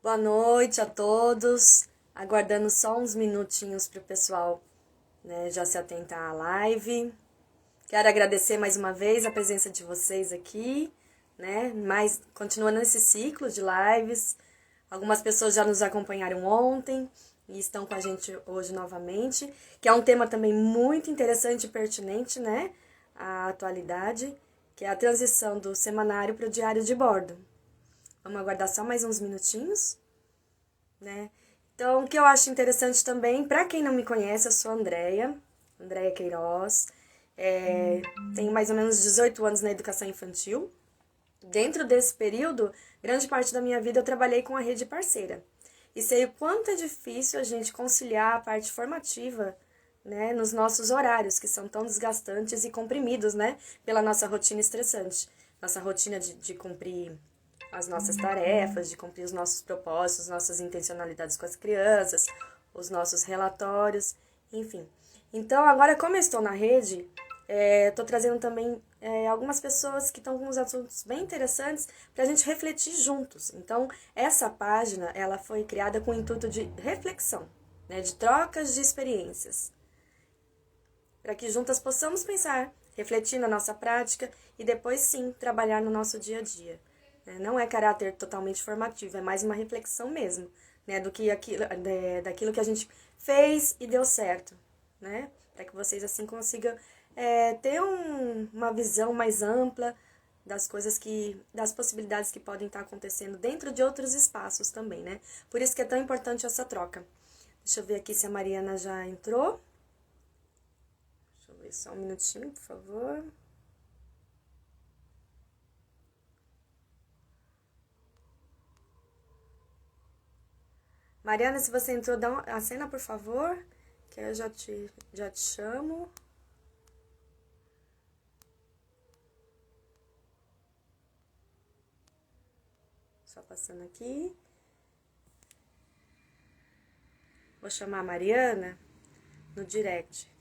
Boa noite a todos. Aguardando só uns minutinhos para o pessoal, né, já se atentar à live. Quero agradecer mais uma vez a presença de vocês aqui, né? Mas continuando esse ciclo de lives. Algumas pessoas já nos acompanharam ontem e estão com a gente hoje novamente, que é um tema também muito interessante e pertinente, né? À atualidade, que é a transição do semanário para o diário de bordo. Vamos aguardar só mais uns minutinhos, né? Então, o que eu acho interessante também, para quem não me conhece, eu sou a Andréia Queiroz, tenho mais ou menos 18 anos na educação infantil. Dentro desse período, grande parte da minha vida eu trabalhei com a rede parceira. E sei o quanto é difícil a gente conciliar a parte formativa, né, nos nossos horários, que são tão desgastantes e comprimidos, né, pela nossa rotina estressante. Nossa rotina de cumprir as nossas tarefas, de cumprir os nossos propósitos, nossas intencionalidades com as crianças, os nossos relatórios, enfim. Então, agora, como eu estou na rede, estou trazendo também algumas pessoas que estão com uns assuntos bem interessantes para a gente refletir juntos. Então, essa página ela foi criada com o intuito de reflexão, né, de trocas de experiências, para que juntas possamos pensar, refletir na nossa prática e depois sim trabalhar no nosso dia a dia. Não é caráter totalmente formativo, é mais uma reflexão mesmo, né, daquilo que a gente fez e deu certo, né, para que vocês assim consigam ter uma visão mais ampla das possibilidades que podem estar acontecendo dentro de outros espaços também, né? Por isso que é tão importante essa troca. Deixa eu ver aqui se a Mariana já entrou. Deixa eu ver só um minutinho, por favor. Mariana, se você entrou, dá a cena, por favor, que eu já te chamo. Só passando aqui. Vou chamar a Mariana no direct.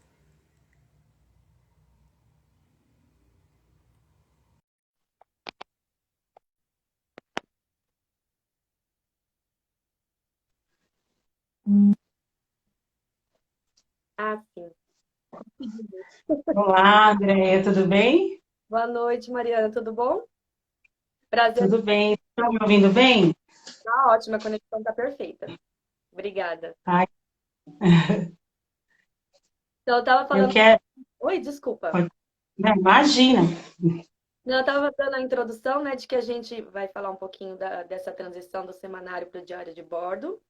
Ah, sim. Olá, Andréia, tudo bem? Boa noite, Mariana, tudo bom? Prazer. Tudo bem. Está me ouvindo bem? Tá ótima, a conexão tá perfeita. Obrigada. Ai, Então, eu tava eu falando. quero. Oi, desculpa. Pode- Não, imagina. Não, eu tava dando a introdução, né, de que a gente vai falar um pouquinho dessa transição do semanário para o diário de bordo.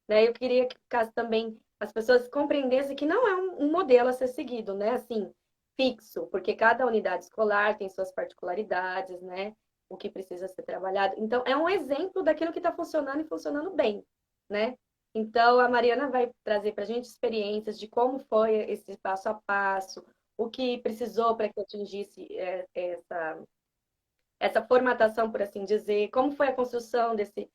Né? Eu queria que ficasse também as pessoas compreendessem que não é um modelo a ser seguido, né? Assim, fixo, porque cada unidade escolar tem suas particularidades, né? O que precisa ser trabalhado. Então, é um exemplo daquilo que está funcionando e funcionando bem, né? Então, a Mariana vai trazer para a gente experiências de como foi esse passo a passo, o que precisou para que atingisse essa formatação, por assim dizer, como foi a construção desse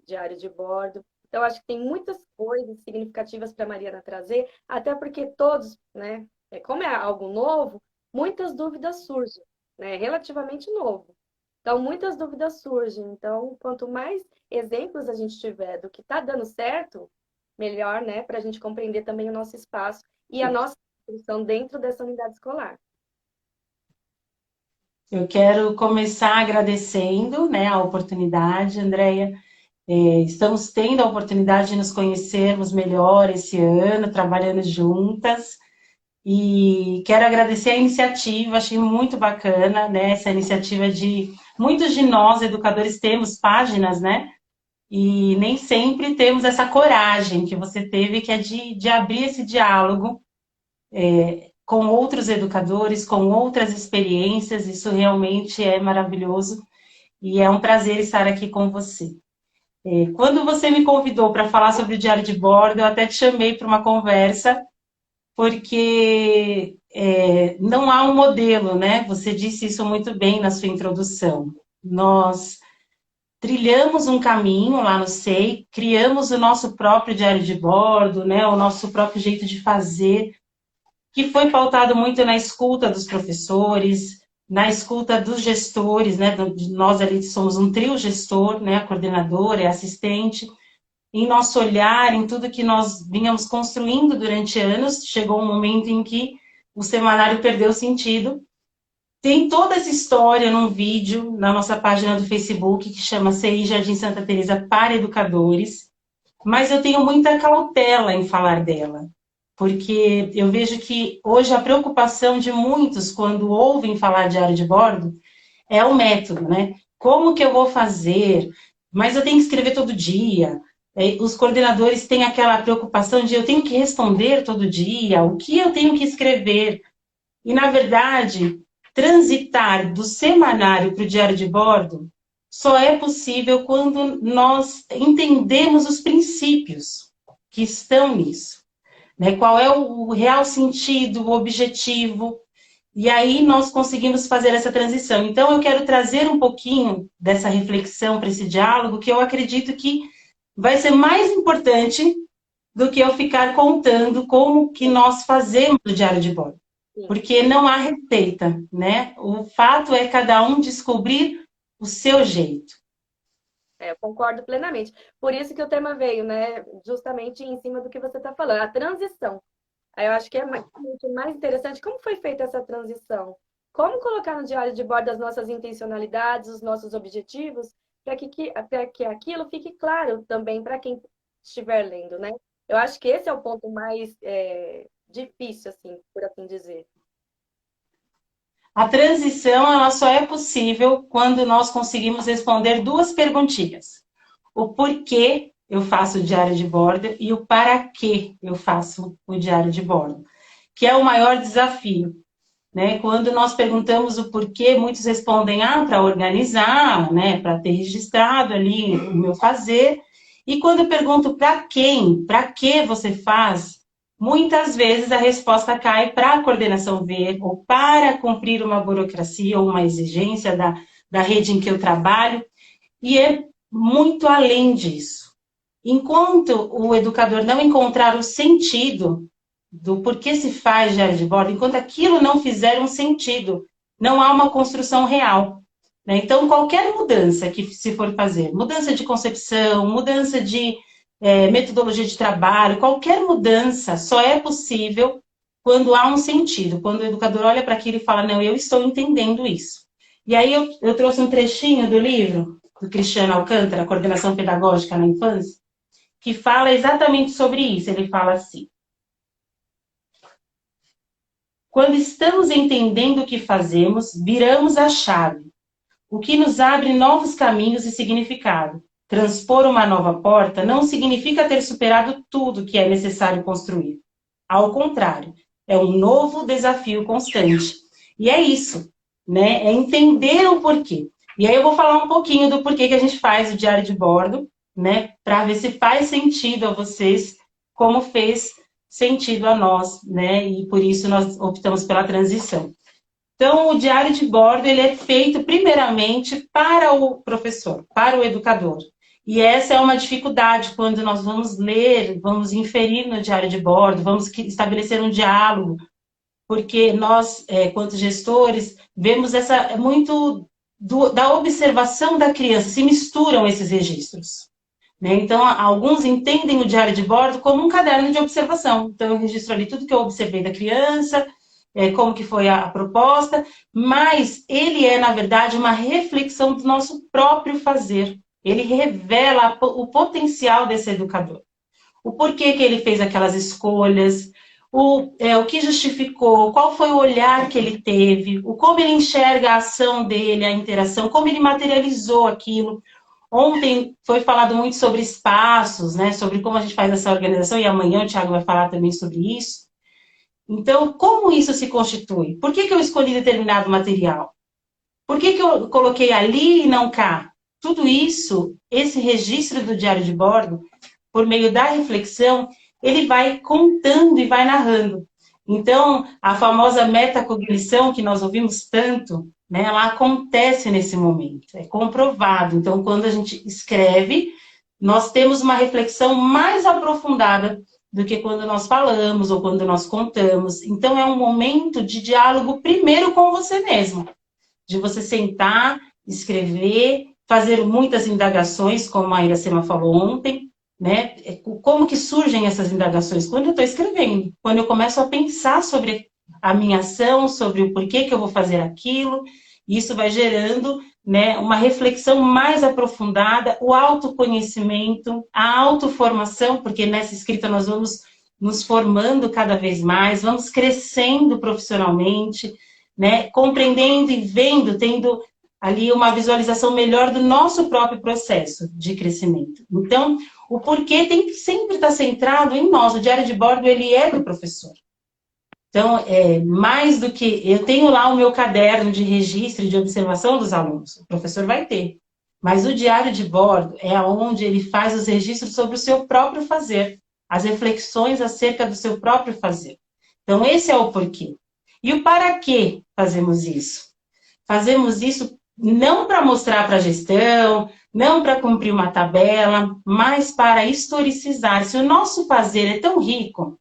diário de bordo. Então, acho que tem muitas coisas significativas para a Mariana trazer, até porque todos, né, como é algo novo, muitas dúvidas surgem, né, relativamente novo. Então, muitas dúvidas surgem. Então, quanto mais exemplos a gente tiver do que está dando certo, melhor, né, para a gente compreender também o nosso espaço e a nossa construção dentro dessa unidade escolar. Eu quero começar agradecendo, né, a oportunidade, Andréia. Estamos tendo a oportunidade de nos conhecermos melhor esse ano, trabalhando juntas. E quero agradecer a iniciativa, achei muito bacana, né? Essa iniciativa de muitos de nós, educadores, temos páginas, né? E nem sempre temos essa coragem que você teve, que é de abrir esse diálogo com outros educadores, com outras experiências. Isso realmente é maravilhoso e é um prazer estar aqui com você. Quando você me convidou para falar sobre o diário de bordo, eu até te chamei para uma conversa, porque não há um modelo, né? Você disse isso muito bem na sua introdução. Nós trilhamos um caminho lá no SEI, criamos o nosso próprio diário de bordo, né? O nosso próprio jeito de fazer, que foi pautado muito na escuta dos professores, na escuta dos gestores, né? Nós ali somos um trio gestor, né? A coordenadora e a assistente, em nosso olhar, em tudo que nós vínhamos construindo durante anos, chegou um momento em que o semanário perdeu sentido. Tem toda essa história num vídeo na nossa página do Facebook, que chama CI Jardim Santa Teresa para Educadores, mas eu tenho muita cautela em falar dela, porque eu vejo que hoje a preocupação de muitos, quando ouvem falar de diário de bordo, é o método, né? Como que eu vou fazer? Mas eu tenho que escrever todo dia. Os coordenadores têm aquela preocupação de eu tenho que responder todo dia, o que eu tenho que escrever? E, na verdade, transitar do semanário para o diário de bordo só é possível quando nós entendemos os princípios que estão nisso, né? Qual é o real sentido, o objetivo, e aí nós conseguimos fazer essa transição. Então, eu quero trazer um pouquinho dessa reflexão para esse diálogo, que eu acredito que vai ser mais importante do que eu ficar contando como que nós fazemos o diário de bordo. Sim. Porque não há receita, né? O fato é cada um descobrir o seu jeito. Eu concordo plenamente. Por isso que o tema veio, né? Justamente em cima do que você está falando, a transição. Aí eu acho que é mais interessante como foi feita essa transição. Como colocar no diário de bordo as nossas intencionalidades, os nossos objetivos, para que aquilo fique claro também para quem estiver lendo, né? Eu acho que esse é o ponto mais difícil, assim, por assim dizer. A transição ela só é possível quando nós conseguimos responder duas perguntinhas. O porquê eu faço o diário de bordo e o para que eu faço o diário de bordo, que é o maior desafio. Né? Quando nós perguntamos o porquê, muitos respondem, para organizar, né? Para ter registrado ali o meu fazer. E quando eu pergunto para quem, para que você faz, muitas vezes a resposta cai para a coordenação ver, ou para cumprir uma burocracia ou uma exigência da rede em que eu trabalho, e é muito além disso. Enquanto o educador não encontrar o sentido do porquê se faz diário de bordo, enquanto aquilo não fizer um sentido, não há uma construção real. Né? Então, qualquer mudança que se for fazer, mudança de concepção, mudança de metodologia de trabalho, qualquer mudança só é possível quando há um sentido, quando o educador olha para aquilo e fala, não, eu estou entendendo isso. E aí eu trouxe um trechinho do livro do Cristiano Alcântara, Coordenação Pedagógica na Infância, que fala exatamente sobre isso. Ele fala assim: quando estamos entendendo o que fazemos, viramos a chave, o que nos abre novos caminhos e significado. Transpor uma nova porta não significa ter superado tudo que é necessário construir. Ao contrário, é um novo desafio constante. E é isso, né? É entender o porquê. E aí eu vou falar um pouquinho do porquê que a gente faz o diário de bordo, né? Para ver se faz sentido a vocês, como fez sentido a nós, né? E por isso nós optamos pela transição. Então, o diário de bordo ele é feito primeiramente para o professor, para o educador. E essa é uma dificuldade quando nós vamos ler, vamos inferir no diário de bordo, vamos estabelecer um diálogo, porque nós, quanto gestores, vemos essa muito da observação da criança, se misturam esses registros. Né? Então, alguns entendem o diário de bordo como um caderno de observação. Então, eu registro ali tudo que eu observei da criança, como que foi a proposta, mas ele é, na verdade, uma reflexão do nosso próprio fazer. Ele revela o potencial desse educador. O porquê que ele fez aquelas escolhas, o que justificou, qual foi o olhar que ele teve, o como ele enxerga a ação dele, a interação, como ele materializou aquilo. Ontem foi falado muito sobre espaços, né, sobre como a gente faz essa organização, e amanhã o Thiago vai falar também sobre isso. Então, como isso se constitui? Por que eu escolhi determinado material? Por que eu coloquei ali e não cá? Tudo isso, esse registro do diário de bordo, por meio da reflexão, ele vai contando e vai narrando. Então, a famosa metacognição que nós ouvimos tanto, né, ela acontece nesse momento, é comprovado. Então, quando a gente escreve, nós temos uma reflexão mais aprofundada do que quando nós falamos ou quando nós contamos. Então, é um momento de diálogo primeiro com você mesmo. de você sentar, escrever, fazer muitas indagações, como a Iracema falou ontem, né? Como que surgem essas indagações? Quando eu estou escrevendo, quando eu começo a pensar sobre a minha ação, sobre o porquê que eu vou fazer aquilo, isso vai gerando, né, uma reflexão mais aprofundada, o autoconhecimento, a autoformação, porque nessa escrita nós vamos nos formando cada vez mais, vamos crescendo profissionalmente, né, compreendendo e vendo, tendo ali uma visualização melhor do nosso próprio processo de crescimento. Então, o porquê tem que sempre estar centrado em nós. O diário de bordo, ele é do professor. Então, mais do que... Eu tenho lá o meu caderno de registro e de observação dos alunos. O professor vai ter. Mas o diário de bordo é onde ele faz os registros sobre o seu próprio fazer. As reflexões acerca do seu próprio fazer. Então, esse é o porquê. E o para que fazemos isso? Fazemos isso não para mostrar para a gestão, não para cumprir uma tabela, mas para historicizar. Se o nosso fazer é tão rico,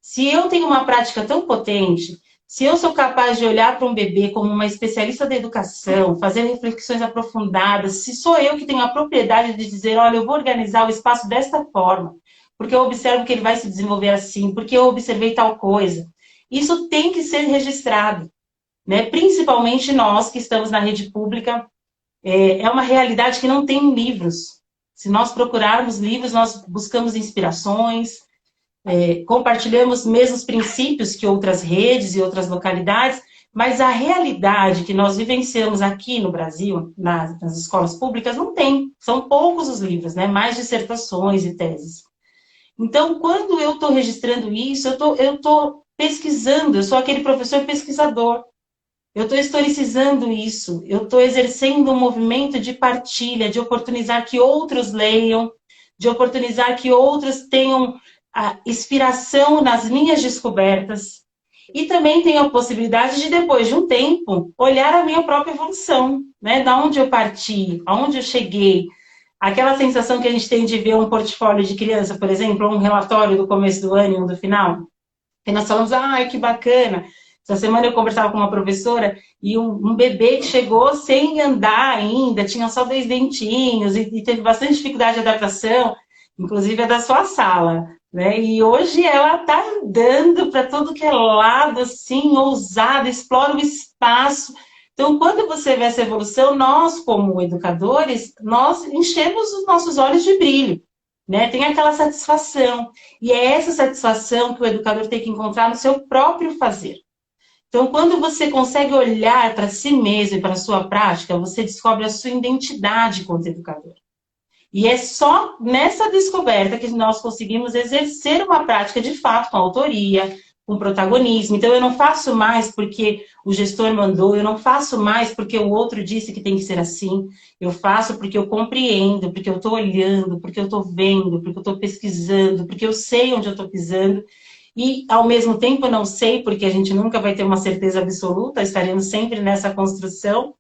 se eu tenho uma prática tão potente, se eu sou capaz de olhar para um bebê como uma especialista da educação, fazer reflexões aprofundadas, se sou eu que tenho a propriedade de dizer, olha, eu vou organizar o espaço desta forma, porque eu observo que ele vai se desenvolver assim, porque eu observei tal coisa. Isso tem que ser registrado, né? Principalmente nós que estamos na rede pública, é uma realidade que não tem livros. Se nós procurarmos livros, nós buscamos inspirações, compartilhamos mesmos princípios que outras redes e outras localidades, mas a realidade que nós vivenciamos aqui no Brasil, nas escolas públicas, não tem. São poucos os livros, né? Mais dissertações e teses. Então, quando eu estou registrando isso, eu estou pesquisando, eu sou aquele professor pesquisador. Eu estou historicizando isso, eu estou exercendo um movimento de partilha, de oportunizar que outros leiam, de oportunizar que outros tenham a inspiração nas minhas descobertas. E também tenho a possibilidade de, depois de um tempo, olhar a minha própria evolução, né? Da onde eu parti, aonde eu cheguei. Aquela sensação que a gente tem de ver um portfólio de criança, por exemplo, ou um relatório do começo do ano e um do final. E nós falamos, ai, que bacana. Essa semana eu conversava com uma professora e um bebê que chegou sem andar ainda, tinha só 2 dentinhos e teve bastante dificuldade de adaptação, inclusive é da sua sala, né? E hoje ela está andando para todo que é lado, assim, ousada, explora o espaço. Então, quando você vê essa evolução, nós, como educadores, nós enchemos os nossos olhos de brilho, né? Tem aquela satisfação. E é essa satisfação que o educador tem que encontrar no seu próprio fazer. Então, quando você consegue olhar para si mesmo e para a sua prática, você descobre a sua identidade como educador. E é só nessa descoberta que nós conseguimos exercer uma prática de fato, com autoria, com protagonismo. Então, eu não faço mais porque o gestor mandou, eu não faço mais porque o outro disse que tem que ser assim. Eu faço porque eu compreendo, porque eu estou olhando, porque eu estou vendo, porque eu estou pesquisando, porque eu sei onde eu estou pisando. E, ao mesmo tempo, eu não sei, porque a gente nunca vai ter uma certeza absoluta, estaremos sempre nessa construção.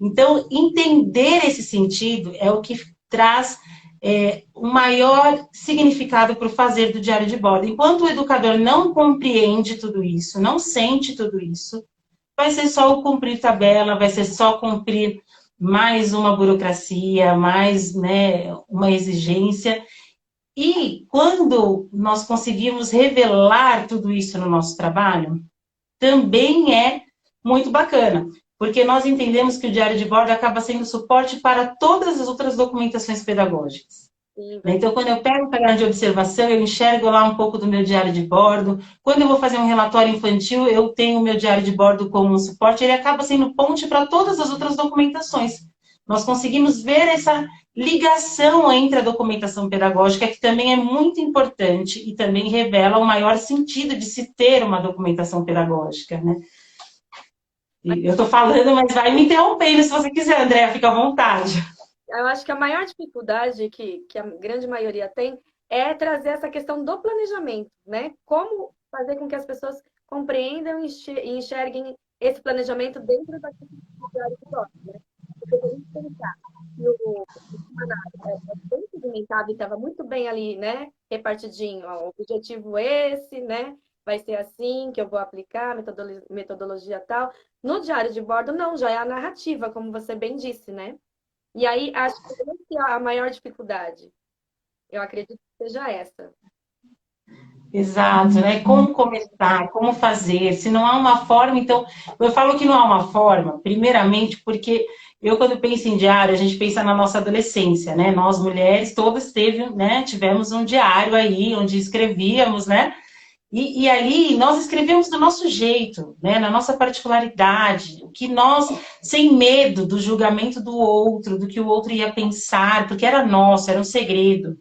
Então, entender esse sentido é o que traz um maior significado para o fazer do diário de bordo. Enquanto o educador não compreende tudo isso, não sente tudo isso, vai ser só o cumprir tabela, vai ser só cumprir mais uma burocracia, mais, né, uma exigência. E quando nós conseguimos revelar tudo isso no nosso trabalho, também é muito bacana, porque nós entendemos que o diário de bordo acaba sendo suporte para todas as outras documentações pedagógicas. Sim, Então, quando eu pego o caderno de observação, eu enxergo lá um pouco do meu diário de bordo. Quando eu vou fazer um relatório infantil, eu tenho o meu diário de bordo como um suporte. Ele acaba sendo ponte para todas as outras documentações. Nós conseguimos ver essa ligação entre a documentação pedagógica, que também é muito importante e também revela o maior sentido de se ter uma documentação pedagógica, né? E eu estou falando, mas vai me interrompendo se você quiser, Andréa, fica à vontade. eu acho que a maior dificuldade que a grande maioria tem é trazer essa questão do planejamento, né? Como fazer com que as pessoas compreendam e enxerguem esse planejamento dentro daquilo que é de, né? Porque se a gente pensar que o semanário é bem segmentado e estava muito bem ali, né? Repartidinho, ó, objetivo esse, né? vai ser assim que eu vou aplicar, metodologia tal. No diário de bordo, não, já é a narrativa, como você bem disse, né? E aí, acho que essa é a maior dificuldade. Eu acredito que seja essa. Exato, né? Como começar, como fazer. Se não há uma forma, então. Eu falo que não há uma forma, primeiramente, porque eu, quando penso em diário, a gente pensa na nossa adolescência, né? Nós, mulheres, todas tivemos um diário aí, onde escrevíamos, né? E ali nós escrevemos do nosso jeito, né? Na nossa particularidade, o que nós, sem medo do julgamento do outro, do que o outro ia pensar, porque era nosso, era um segredo.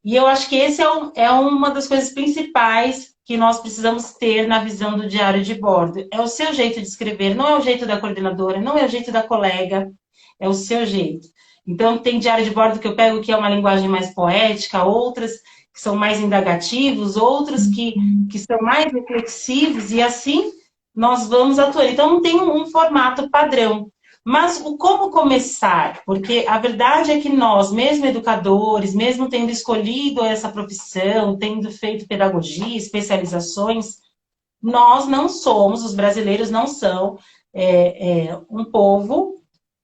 E eu acho que esse é uma das coisas principais que nós precisamos ter na visão do diário de bordo. É o seu jeito de escrever, não é o jeito da coordenadora, não é o jeito da colega, é o seu jeito. Então, tem diário de bordo que eu pego que é uma linguagem mais poética, outras que são mais indagativos, outros que são mais reflexivos, e assim nós vamos atuando. Então, não tem um formato padrão. Mas o como começar? Porque a verdade é que nós, mesmo educadores, mesmo tendo escolhido essa profissão, tendo feito pedagogia, especializações, nós não somos, os brasileiros não são um povo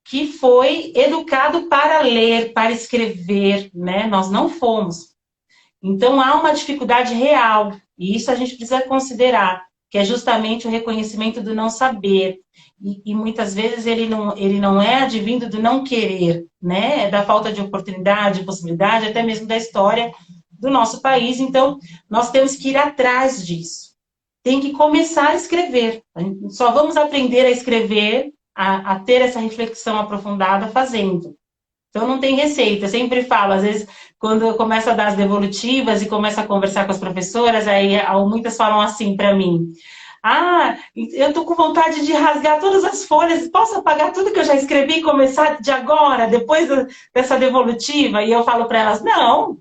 que foi educado para ler, para escrever, né? Nós não fomos. Então há uma dificuldade real, e isso a gente precisa considerar, que é justamente o reconhecimento do não saber. E muitas vezes ele não é advindo do não querer, né? É da falta de oportunidade, possibilidade, até mesmo da história do nosso país. Então, nós temos que ir atrás disso. Tem que começar a escrever. Só vamos aprender a escrever, a ter essa reflexão aprofundada fazendo. Então não tem receita, eu sempre falo, às vezes, quando eu começo a dar as devolutivas e começo a conversar com as professoras, aí muitas falam assim para mim: ah, eu tô com vontade de rasgar todas as folhas, posso apagar tudo que eu já escrevi e começar de agora, depois dessa devolutiva? E eu falo para elas: não,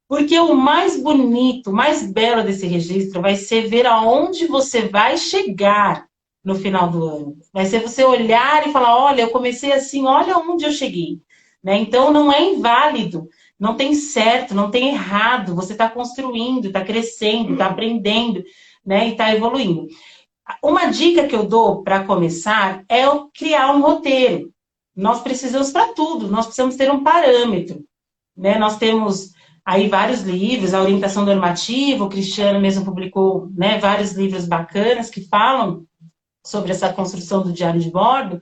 porque o mais bonito, o mais belo desse registro vai ser ver aonde você vai chegar no final do ano. Vai ser você olhar e falar: olha, eu comecei assim, olha onde eu cheguei. Né? Então, não é inválido, não tem certo, não tem errado. Você está construindo, está crescendo, está aprendendo, né? E está evoluindo. Uma dica que eu dou para começar é criar um roteiro. Nós precisamos para tudo, nós precisamos ter um parâmetro. Né? Nós temos aí vários livros, a orientação normativa, o Cristiano mesmo publicou, né, vários livros bacanas que falam sobre essa construção do diário de bordo,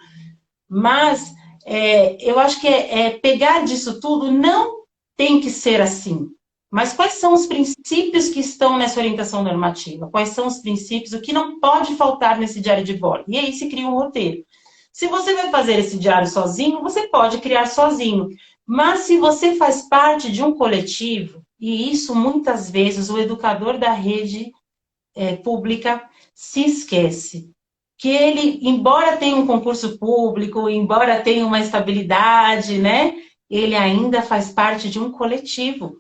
mas eu acho que pegar disso tudo não tem que ser assim. Mas quais são os princípios que estão nessa orientação normativa? Quais são os princípios? O que não pode faltar nesse diário de bordo? E aí se cria um roteiro. Se você vai fazer esse diário sozinho, você pode criar sozinho. Mas se você faz parte de um coletivo, e isso muitas vezes o educador da rede pública se esquece, que ele, embora tenha um concurso público, embora tenha uma estabilidade, né, ele ainda faz parte de um coletivo.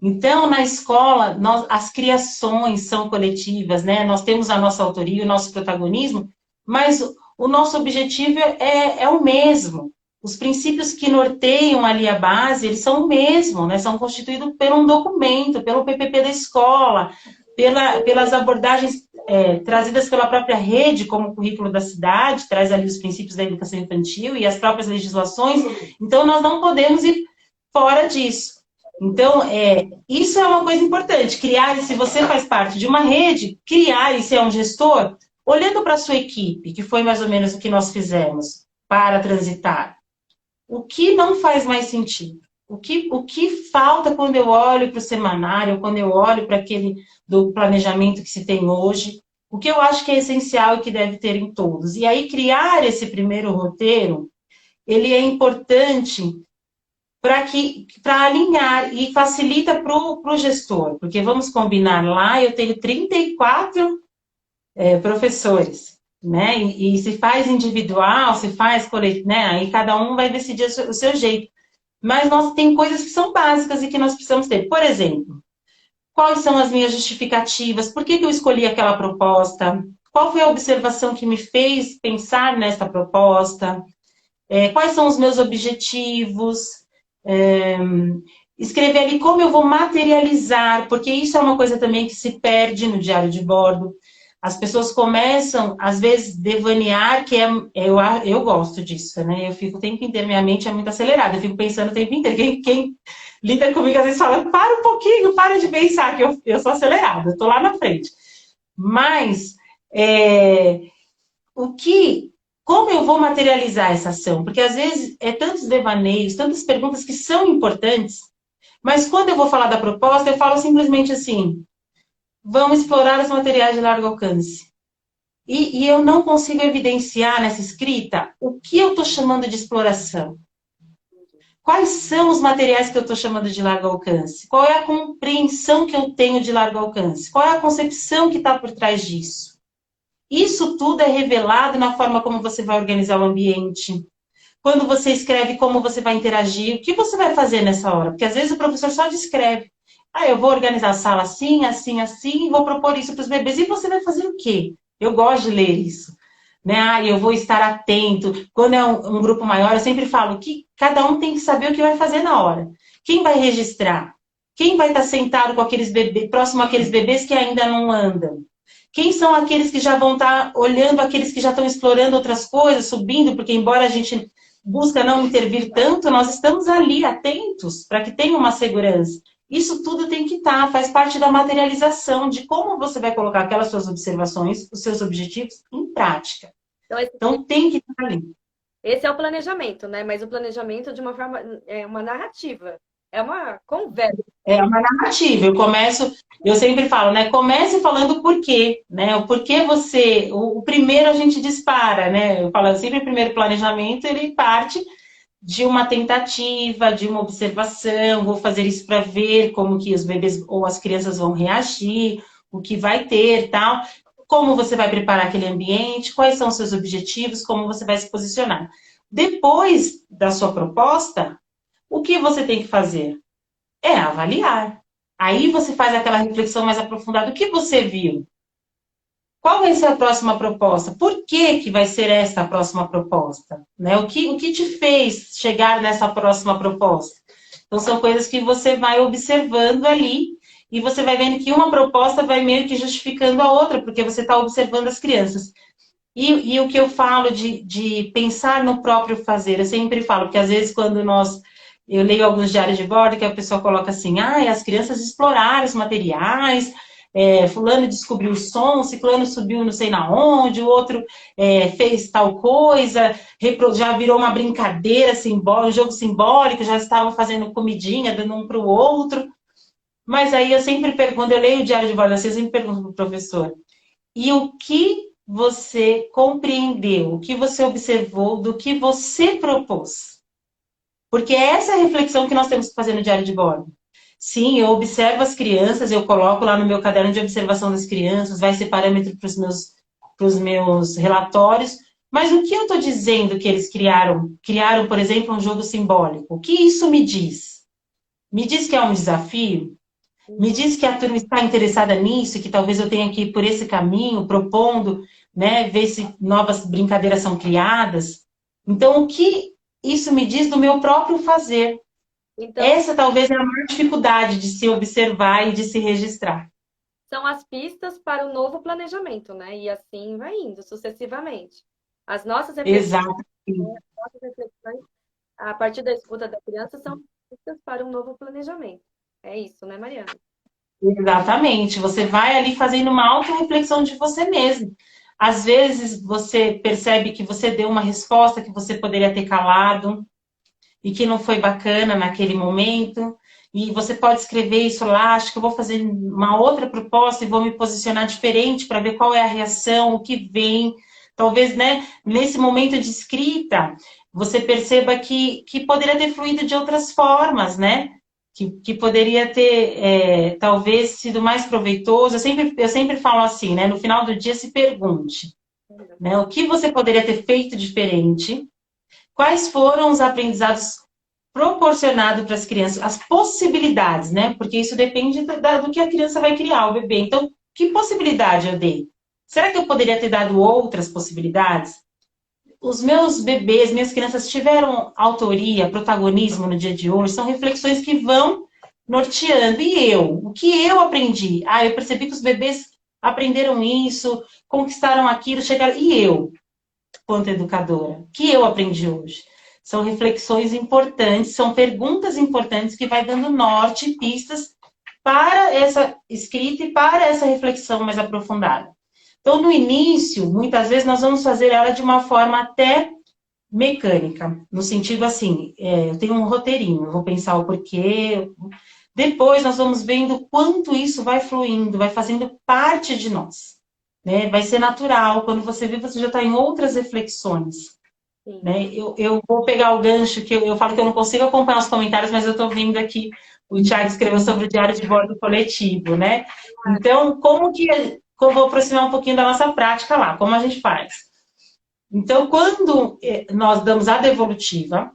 Então, na escola, as criações são coletivas, né? Nós temos a nossa autoria, o nosso protagonismo, mas o nosso objetivo é o mesmo. Os princípios que norteiam ali a base, eles são o mesmo, né? São constituídos por um documento, pelo PPP da escola, pelas abordagens trazidas pela própria rede, como o currículo da cidade, traz ali os princípios da educação infantil e as próprias legislações. Então, nós não podemos ir fora disso. Então, isso é uma coisa importante, criar, se você faz parte de uma rede, criar, e se é um gestor, olhando para a sua equipe, que foi mais ou menos o que nós fizemos para transitar, o que não faz mais sentido? O que falta quando eu olho para o semanário, quando eu olho para aquele do planejamento que se tem hoje, o que eu acho que é essencial e que deve ter em todos. E aí, criar esse primeiro roteiro, ele é importante para alinhar e facilita para o gestor, porque vamos combinar lá, eu tenho 34 professores, né? E se faz individual, se faz coletivo, né? Aí cada um vai decidir o seu jeito. Mas nós tem coisas que são básicas e que nós precisamos ter. Por exemplo, quais são as minhas justificativas? Por que eu escolhi aquela proposta? Qual foi a observação que me fez pensar nessa proposta? Quais são os meus objetivos? Escrever ali como eu vou materializar, porque isso é uma coisa também que se perde no diário de bordo. As pessoas começam, às vezes, devanear, que eu gosto disso, né? Eu fico o tempo inteiro, minha mente é muito acelerada, eu fico pensando o tempo inteiro. Quem lida comigo às vezes fala, para um pouquinho, para de pensar, que eu sou acelerada, eu tô lá na frente. Mas, é, o que, como eu vou materializar essa ação? Porque às vezes é tantos devaneios, tantas perguntas que são importantes, mas quando eu vou falar da proposta, eu falo simplesmente assim: vamos explorar os materiais de largo alcance. E eu não consigo evidenciar nessa escrita o que eu estou chamando de exploração. Quais são os materiais que eu estou chamando de largo alcance? Qual é a compreensão que eu tenho de largo alcance? Qual é a concepção que está por trás disso? Isso tudo é revelado na forma como você vai organizar o ambiente. Quando você escreve como você vai interagir, o que você vai fazer nessa hora? Porque às vezes o professor só descreve. Ah, eu vou organizar a sala assim, assim, assim, e vou propor isso para os bebês. E você vai fazer o quê? Eu gosto de ler isso. Né? Ah, eu vou estar atento. Quando é um grupo maior, eu sempre falo que cada um tem que saber o que vai fazer na hora. Quem vai registrar? Quem vai estar sentado com aqueles bebês, próximo àqueles bebês que ainda não andam? Quem são aqueles que já vão estar olhando, aqueles que já estão explorando outras coisas, subindo, porque embora a gente busca não intervir tanto, nós estamos ali atentos para que tenha uma segurança. Isso tudo tem que estar, faz parte da materialização de como você vai colocar aquelas suas observações, os seus objetivos em prática. Então, Então tem que estar ali. esse é o planejamento, né? Mas o planejamento de uma forma, é uma narrativa, é uma conversa. É uma narrativa. Eu sempre falo, né? Comece falando o porquê, né? O porquê você. O primeiro a gente dispara, né? Eu falo sempre, o primeiro planejamento, ele parte de uma tentativa, de uma observação, vou fazer isso para ver como que os bebês ou as crianças vão reagir, o que vai ter, tal, como você vai preparar aquele ambiente, quais são os seus objetivos, como você vai se posicionar. Depois da sua proposta, o que você tem que fazer? É avaliar. Aí você faz aquela reflexão mais aprofundada. O que você viu? Qual vai ser a próxima proposta? Por que, que vai ser essa a próxima proposta? Né? O que te fez chegar nessa próxima proposta? Então, são coisas que você vai observando ali e você vai vendo que uma proposta vai meio que justificando a outra, porque você está observando as crianças. E o que eu falo de pensar no próprio fazer, eu sempre falo, porque às vezes quando eu leio alguns diários de bordo que a pessoa coloca assim, as crianças exploraram os materiais, fulano descobriu o som, ciclano subiu não sei na onde, o outro fez tal coisa, já virou uma brincadeira simbólica, um jogo simbólico, já estavam fazendo comidinha, dando um para o outro. Mas aí eu sempre pergunto, quando eu leio o diário de bordo assim, eu sempre pergunto para o professor, e o que você compreendeu, o que você observou do que você propôs? Porque é essa a reflexão que nós temos que fazer no diário de bordo. Sim, eu observo as crianças, eu coloco lá no meu caderno de observação das crianças, vai ser parâmetro para os meus relatórios, mas o que eu estou dizendo que eles criaram? Criaram, por exemplo, um jogo simbólico. O que isso me diz? Me diz que é um desafio? Me diz que a turma está interessada nisso, que talvez eu tenha que ir por esse caminho, propondo, né, ver se novas brincadeiras são criadas. Então, o que isso me diz do meu próprio fazer? Então, Essa talvez é a maior dificuldade de se observar e de se registrar. são as pistas para o novo planejamento, né? E assim vai indo sucessivamente. As Exato. nossas reflexões a partir da escuta da criança são pistas para um novo planejamento. É isso, né, Mariana? Exatamente. Você vai ali fazendo uma auto-reflexão de você mesmo. Às vezes você percebe que você deu uma resposta que você poderia ter calado, e que não foi bacana naquele momento, e você pode escrever isso lá, acho que eu vou fazer uma outra proposta e vou me posicionar diferente para ver qual é a reação, o que vem. Talvez, né, nesse momento de escrita, você perceba que poderia ter fluído de outras formas, né? Que poderia ter, talvez, sido mais proveitoso. Eu sempre falo assim, né? No final do dia, se pergunte, né? O que você poderia ter feito diferente? Quais foram os aprendizados proporcionados para as crianças, as possibilidades, né? Porque isso depende do que a criança vai criar, o bebê. Então, que possibilidade eu dei? Será que eu poderia ter dado outras possibilidades? os meus bebês, minhas crianças tiveram autoria, protagonismo no dia de hoje, são reflexões que vão norteando. E eu? O que eu aprendi? Ah, eu percebi que os bebês aprenderam isso, conquistaram aquilo, chegaram. E eu, quanto educadora? O que eu aprendi hoje? São reflexões importantes, são perguntas importantes que vai dando norte e pistas para essa escrita e para essa reflexão mais aprofundada. Então, no início, muitas vezes nós vamos fazer ela de uma forma até mecânica, no sentido assim, eu tenho um roteirinho, eu vou pensar o porquê. Depois nós vamos vendo quanto isso vai fluindo, vai fazendo parte de nós, né? Vai ser natural, quando você vê, você já está em outras reflexões. Sim. Né? Eu vou pegar o gancho que eu falo que eu não consigo acompanhar os comentários, mas eu estou vendo aqui, o Thiago escreveu sobre o diário de bordo coletivo, né? Então, como eu vou aproximar um pouquinho da nossa prática lá, como a gente faz? Então, quando nós damos a devolutiva,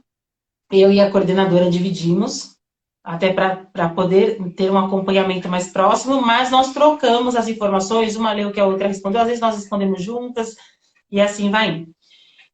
eu e a coordenadora dividimos, até para poder ter um acompanhamento mais próximo, mas nós trocamos as informações, uma leu que a outra respondeu, às vezes nós respondemos juntas, e assim vai indo.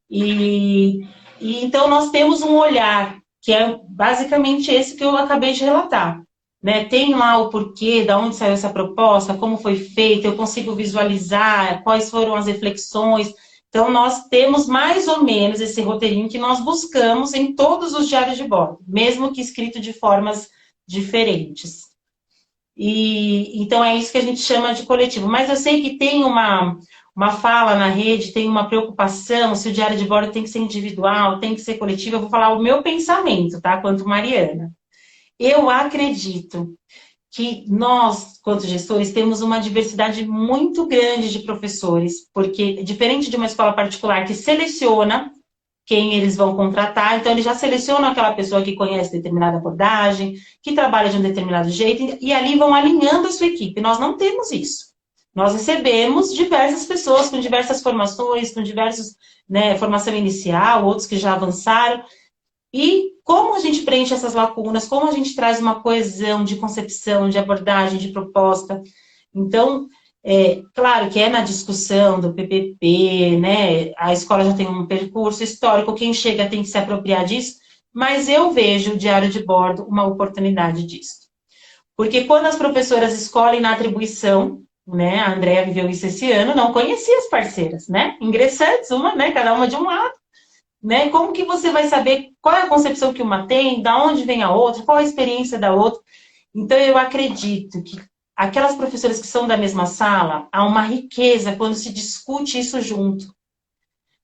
E então nós temos um olhar, que é basicamente esse que eu acabei de relatar. Né? Tem lá o porquê, da onde saiu essa proposta, como foi feita, eu consigo visualizar quais foram as reflexões. Então, nós temos mais ou menos esse roteirinho que nós buscamos em todos os diários de bordo, mesmo que escrito de formas diferentes. E então é isso que a gente chama de coletivo. Mas eu sei que tem uma fala na rede, tem uma preocupação, se o diário de bordo tem que ser individual, tem que ser coletivo. Eu vou falar o meu pensamento, tá? Quanto Mariana. Eu acredito que nós, quanto gestores, temos uma diversidade muito grande de professores, porque diferente de uma escola particular que seleciona quem eles vão contratar, então eles já selecionam aquela pessoa que conhece determinada abordagem, que trabalha de um determinado jeito, e ali vão alinhando a sua equipe. Nós não temos isso. Nós recebemos diversas pessoas com diversas formações, com diversos, né, formação inicial, outros que já avançaram, e como a gente preenche essas lacunas, como a gente traz uma coesão de concepção, de abordagem, de proposta. Então, claro que é na discussão do PPP, né? A escola já tem um percurso histórico, quem chega tem que se apropriar disso, mas eu vejo o diário de bordo uma oportunidade disso. Porque quando as professoras escolhem na atribuição, né? A Andrea viveu isso esse ano, não conhecia as parceiras, né? Ingressantes, uma, né? Cada uma de um lado. Né? Como que você vai saber qual é a concepção que uma tem, da onde vem a outra, qual a experiência da outra? Então, eu acredito que aquelas professoras que são da mesma sala, há uma riqueza quando se discute isso junto.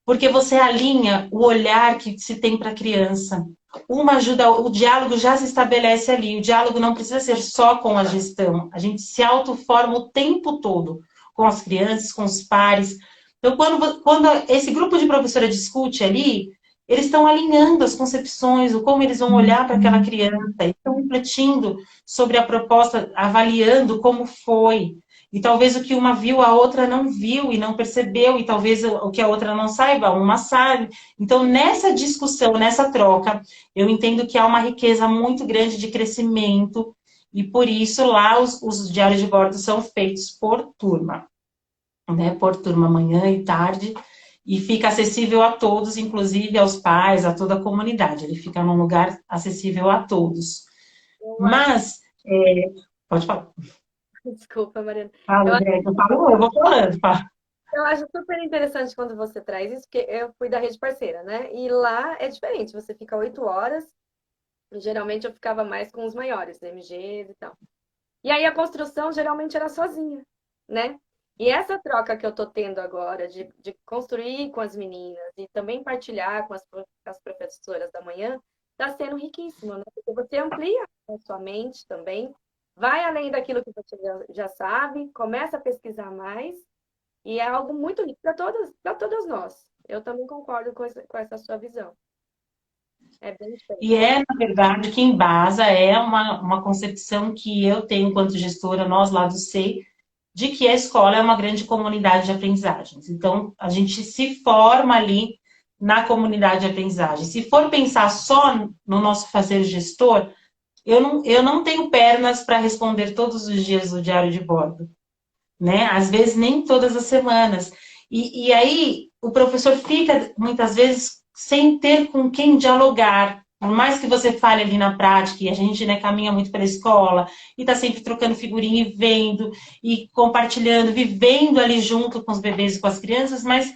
Porque você alinha o olhar que se tem para a criança. Uma ajuda, o diálogo já se estabelece ali. O diálogo não precisa ser só com a gestão. A gente se autoforma o tempo todo com as crianças, com os pares. Então, quando esse grupo de professora discute ali, eles estão alinhando as concepções, o como eles vão olhar para aquela criança, estão refletindo sobre a proposta, avaliando como foi. E talvez o que uma viu, a outra não viu e não percebeu, e talvez o que a outra não saiba, uma sabe. Então, nessa discussão, nessa troca, eu entendo que há uma riqueza muito grande de crescimento, e por isso lá os diários de bordo são feitos por turma. Né, por turma manhã e tarde, e fica acessível a todos, inclusive aos pais, a toda a comunidade. Ele fica num lugar acessível a todos. Mas, pode falar. Desculpa, Mariana. Fala, André, eu vou falando. Fala. Eu acho super interessante quando você traz isso, porque eu fui da rede parceira, né? E lá é diferente, você fica 8 horas, geralmente eu ficava mais com os maiores, MGs e tal. E aí a construção geralmente era sozinha, né? E essa troca que eu tô tendo agora de construir com as meninas e também partilhar com as professoras da manhã, tá sendo riquíssimo, né? Porque você amplia a sua mente também, vai além daquilo que você já sabe, começa a pesquisar mais, e é algo muito rico para todas nós. Eu também concordo com essa sua visão. É bem diferente. E na verdade, que embasa uma concepção que eu tenho enquanto gestora, nós lá do SEI, de que a escola é uma grande comunidade de aprendizagens. Então, a gente se forma ali na comunidade de aprendizagem. Se for pensar só no nosso fazer gestor, eu não tenho pernas para responder todos os dias o diário de bordo. Né? Às vezes nem todas as semanas. E aí, o professor fica, muitas vezes, sem ter com quem dialogar. Por mais que você fale ali na prática, e a gente, né, caminha muito pela escola, e está sempre trocando figurinha e vendo, e compartilhando, vivendo ali junto com os bebês e com as crianças, mas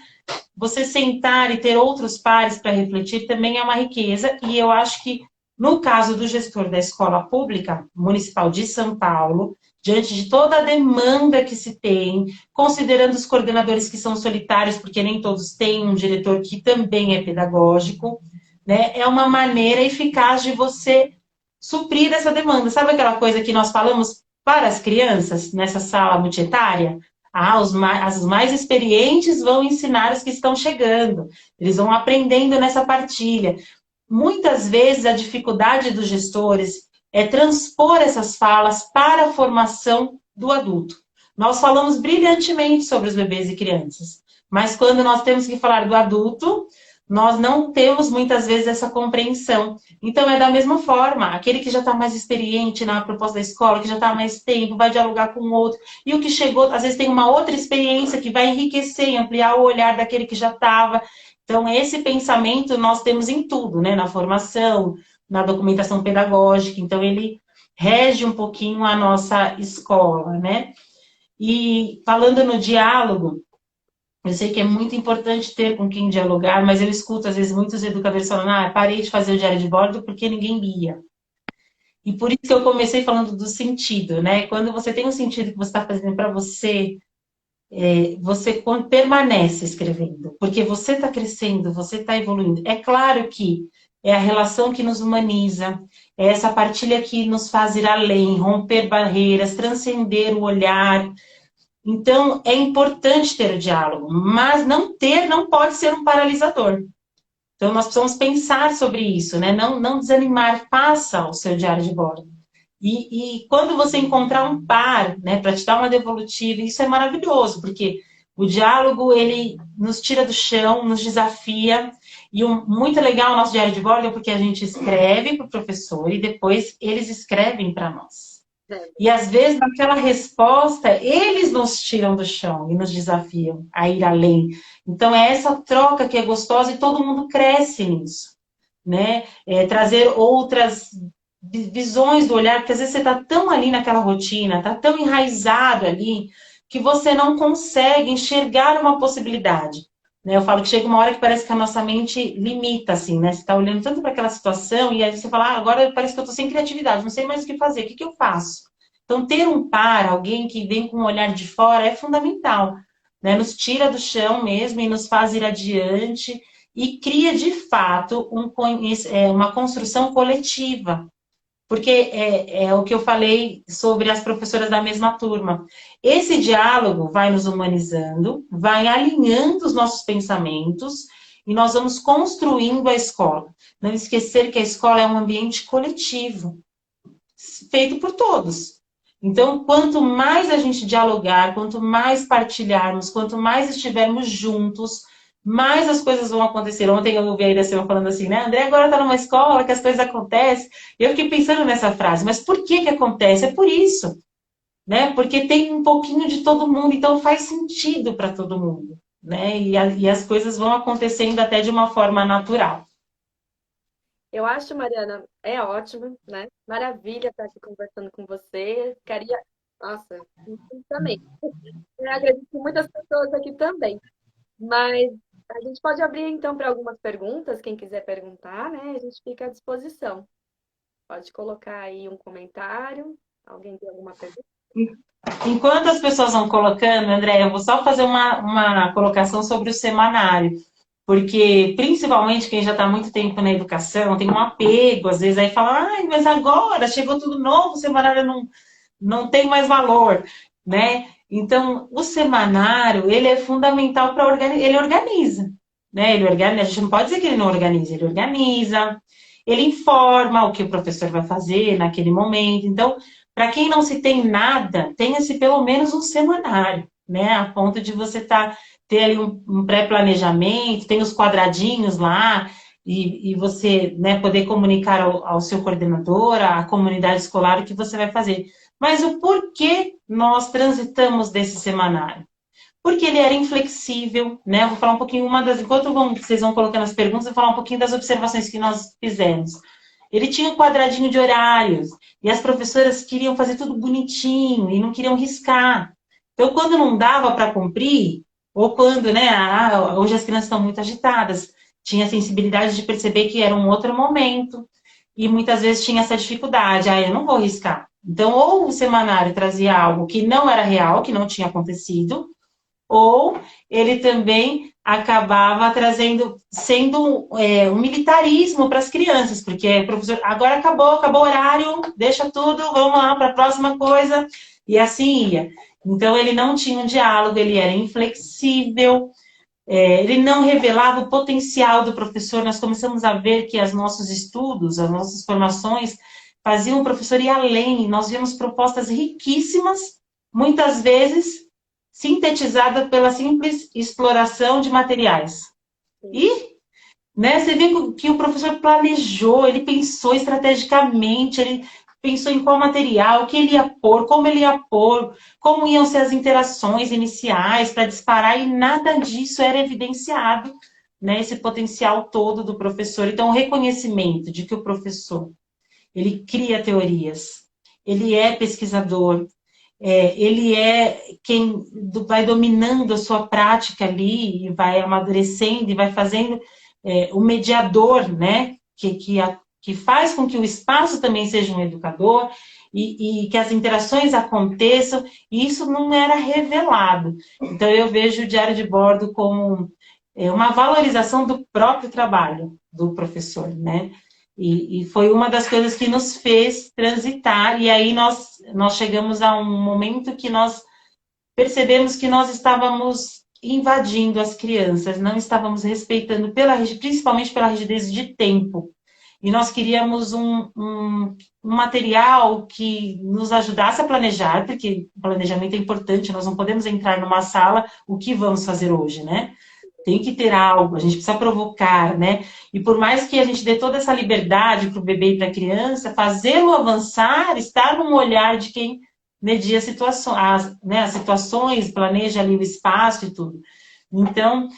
você sentar e ter outros pares para refletir também é uma riqueza, e eu acho que, no caso do gestor da escola pública municipal de São Paulo, diante de toda a demanda que se tem, considerando os coordenadores que são solitários, porque nem todos têm um diretor que também é pedagógico, né, é uma maneira eficaz de você suprir essa demanda. Sabe aquela coisa que nós falamos para as crianças, nessa sala multietária? Ah, as mais experientes vão ensinar os que estão chegando. Eles vão aprendendo nessa partilha. Muitas vezes a dificuldade dos gestores é transpor essas falas para a formação do adulto. Nós falamos brilhantemente sobre os bebês e crianças, mas quando nós temos que falar do adulto, nós não temos muitas vezes essa compreensão. Então, é da mesma forma, aquele que já está mais experiente na proposta da escola, que já está há mais tempo, vai dialogar com o outro, e o que chegou, às vezes tem uma outra experiência que vai enriquecer e ampliar o olhar daquele que já estava. Então, esse pensamento nós temos em tudo, né? Na formação, na documentação pedagógica. Então, ele rege um pouquinho a nossa escola, né? E falando no diálogo, eu sei que é muito importante ter com quem dialogar, mas eu escuto, às vezes, muitos educadores falando, parei de fazer o diário de bordo porque ninguém guia. E por isso que eu comecei falando do sentido, né? Quando você tem um sentido que você está fazendo para você, você permanece escrevendo, porque você está crescendo, você está evoluindo. É claro que é a relação que nos humaniza, é essa partilha que nos faz ir além, romper barreiras, transcender o olhar. Então, é importante ter o diálogo, mas não pode ser um paralisador. Então, nós precisamos pensar sobre isso, né? Não desanimar, faça o seu diário de bordo. E quando você encontrar um par, né, para te dar uma devolutiva, isso é maravilhoso, porque o diálogo, ele nos tira do chão, nos desafia. E muito legal o nosso diário de bordo é porque a gente escreve para o professor e depois eles escrevem para nós. E às vezes, naquela resposta, eles nos tiram do chão e nos desafiam a ir além. Então, é essa troca que é gostosa e todo mundo cresce nisso, né? Trazer outras visões do olhar, porque às vezes você está tão ali naquela rotina, está tão enraizado ali, que você não consegue enxergar uma possibilidade. Né? Eu falo que chega uma hora que parece que a nossa mente limita, assim, né? Você está olhando tanto para aquela situação e aí você fala, agora parece que eu estou sem criatividade, não sei mais o que fazer, o que eu faço? Então, ter um par, alguém que vem com um olhar de fora, é fundamental. Né? Nos tira do chão mesmo e nos faz ir adiante e cria, de fato, uma construção coletiva. Porque é o que eu falei sobre as professoras da mesma turma. Esse diálogo vai nos humanizando, vai alinhando os nossos pensamentos e nós vamos construindo a escola. Não esquecer que a escola é um ambiente coletivo, feito por todos. Então, quanto mais a gente dialogar, quanto mais partilharmos, quanto mais estivermos juntos, mais as coisas vão acontecer. Ontem eu ouvi a Iracema falando assim, né? André agora está numa escola que as coisas acontecem. Eu fiquei pensando nessa frase, mas por que acontece? É por isso, né? Porque tem um pouquinho de todo mundo, então faz sentido para todo mundo, né? E as coisas vão acontecendo até de uma forma natural. Eu acho, Mariana, é ótimo, né? Maravilha estar aqui conversando com você. Queria, nossa, também. Eu agradeço muitas pessoas aqui também. Mas a gente pode abrir então para algumas perguntas, quem quiser perguntar, né? A gente fica à disposição. Pode colocar aí um comentário. Alguém tem alguma pergunta? Enquanto as pessoas vão colocando, André, eu vou só fazer uma colocação sobre o semanário. Porque, principalmente, quem já está há muito tempo na educação, tem um apego, às vezes aí fala, ai, mas agora chegou tudo novo, o semanário não tem mais valor, né? Então, o semanário, ele é fundamental para organizar, ele organiza, né? Ele organiza, a gente não pode dizer que ele não organiza, ele organiza, ele informa o que o professor vai fazer naquele momento. Então, para quem não se tem nada, tenha-se pelo menos um semanário, né? A ponto de você ter ali um pré-planejamento, tem os quadradinhos lá, e você, né, poder comunicar ao seu coordenador, à comunidade escolar, o que você vai fazer. Mas o porquê nós transitamos desse semanário? porque ele era inflexível, né? Eu vou falar um pouquinho, enquanto vocês vão colocando as perguntas, eu vou falar um pouquinho das observações que nós fizemos. Ele tinha um quadradinho de horários, e as professoras queriam fazer tudo bonitinho, e não queriam riscar. Então, quando não dava para cumprir, ou quando, né, hoje as crianças estão muito agitadas, tinha a sensibilidade de perceber que era um outro momento, e muitas vezes tinha essa dificuldade, eu não vou riscar. Então, ou o semanário trazia algo que não era real, que não tinha acontecido, ou ele também acabava trazendo, sendo um militarismo para as crianças, porque professor, agora acabou o horário, deixa tudo, vamos lá para a próxima coisa, e assim ia. Então ele não tinha um diálogo, ele era inflexível, ele não revelava o potencial do professor. Nós começamos a ver que os nossos estudos, as nossas formações, faziam o professor ir além. Nós vimos propostas riquíssimas, muitas vezes sintetizada pela simples exploração de materiais. Sim. E né, você vê que o professor planejou, ele pensou estrategicamente, ele pensou em qual material, o que ele ia pôr, como ele ia pôr, como iam ser as interações iniciais para disparar, e nada disso era evidenciado, né, esse potencial todo do professor. Então, o reconhecimento de que o professor, ele cria teorias, ele é pesquisador, ele é quem vai dominando a sua prática ali, e vai amadurecendo, e vai fazendo o mediador, né? Que faz com que o espaço também seja um educador, e que as interações aconteçam, e isso não era revelado. Então, eu vejo o diário de bordo como uma valorização do próprio trabalho do professor, né? E foi uma das coisas que nos fez transitar, e aí nós chegamos a um momento que nós percebemos que nós estávamos invadindo as crianças, não estávamos respeitando, principalmente pela rigidez de tempo. E nós queríamos um material que nos ajudasse a planejar, porque o planejamento é importante, nós não podemos entrar numa sala, o que vamos fazer hoje, né? Tem que ter algo, a gente precisa provocar, né? E por mais que a gente dê toda essa liberdade para o bebê e para a criança, fazê-lo avançar está no olhar de quem media as situações, planeja ali o espaço e tudo. Então,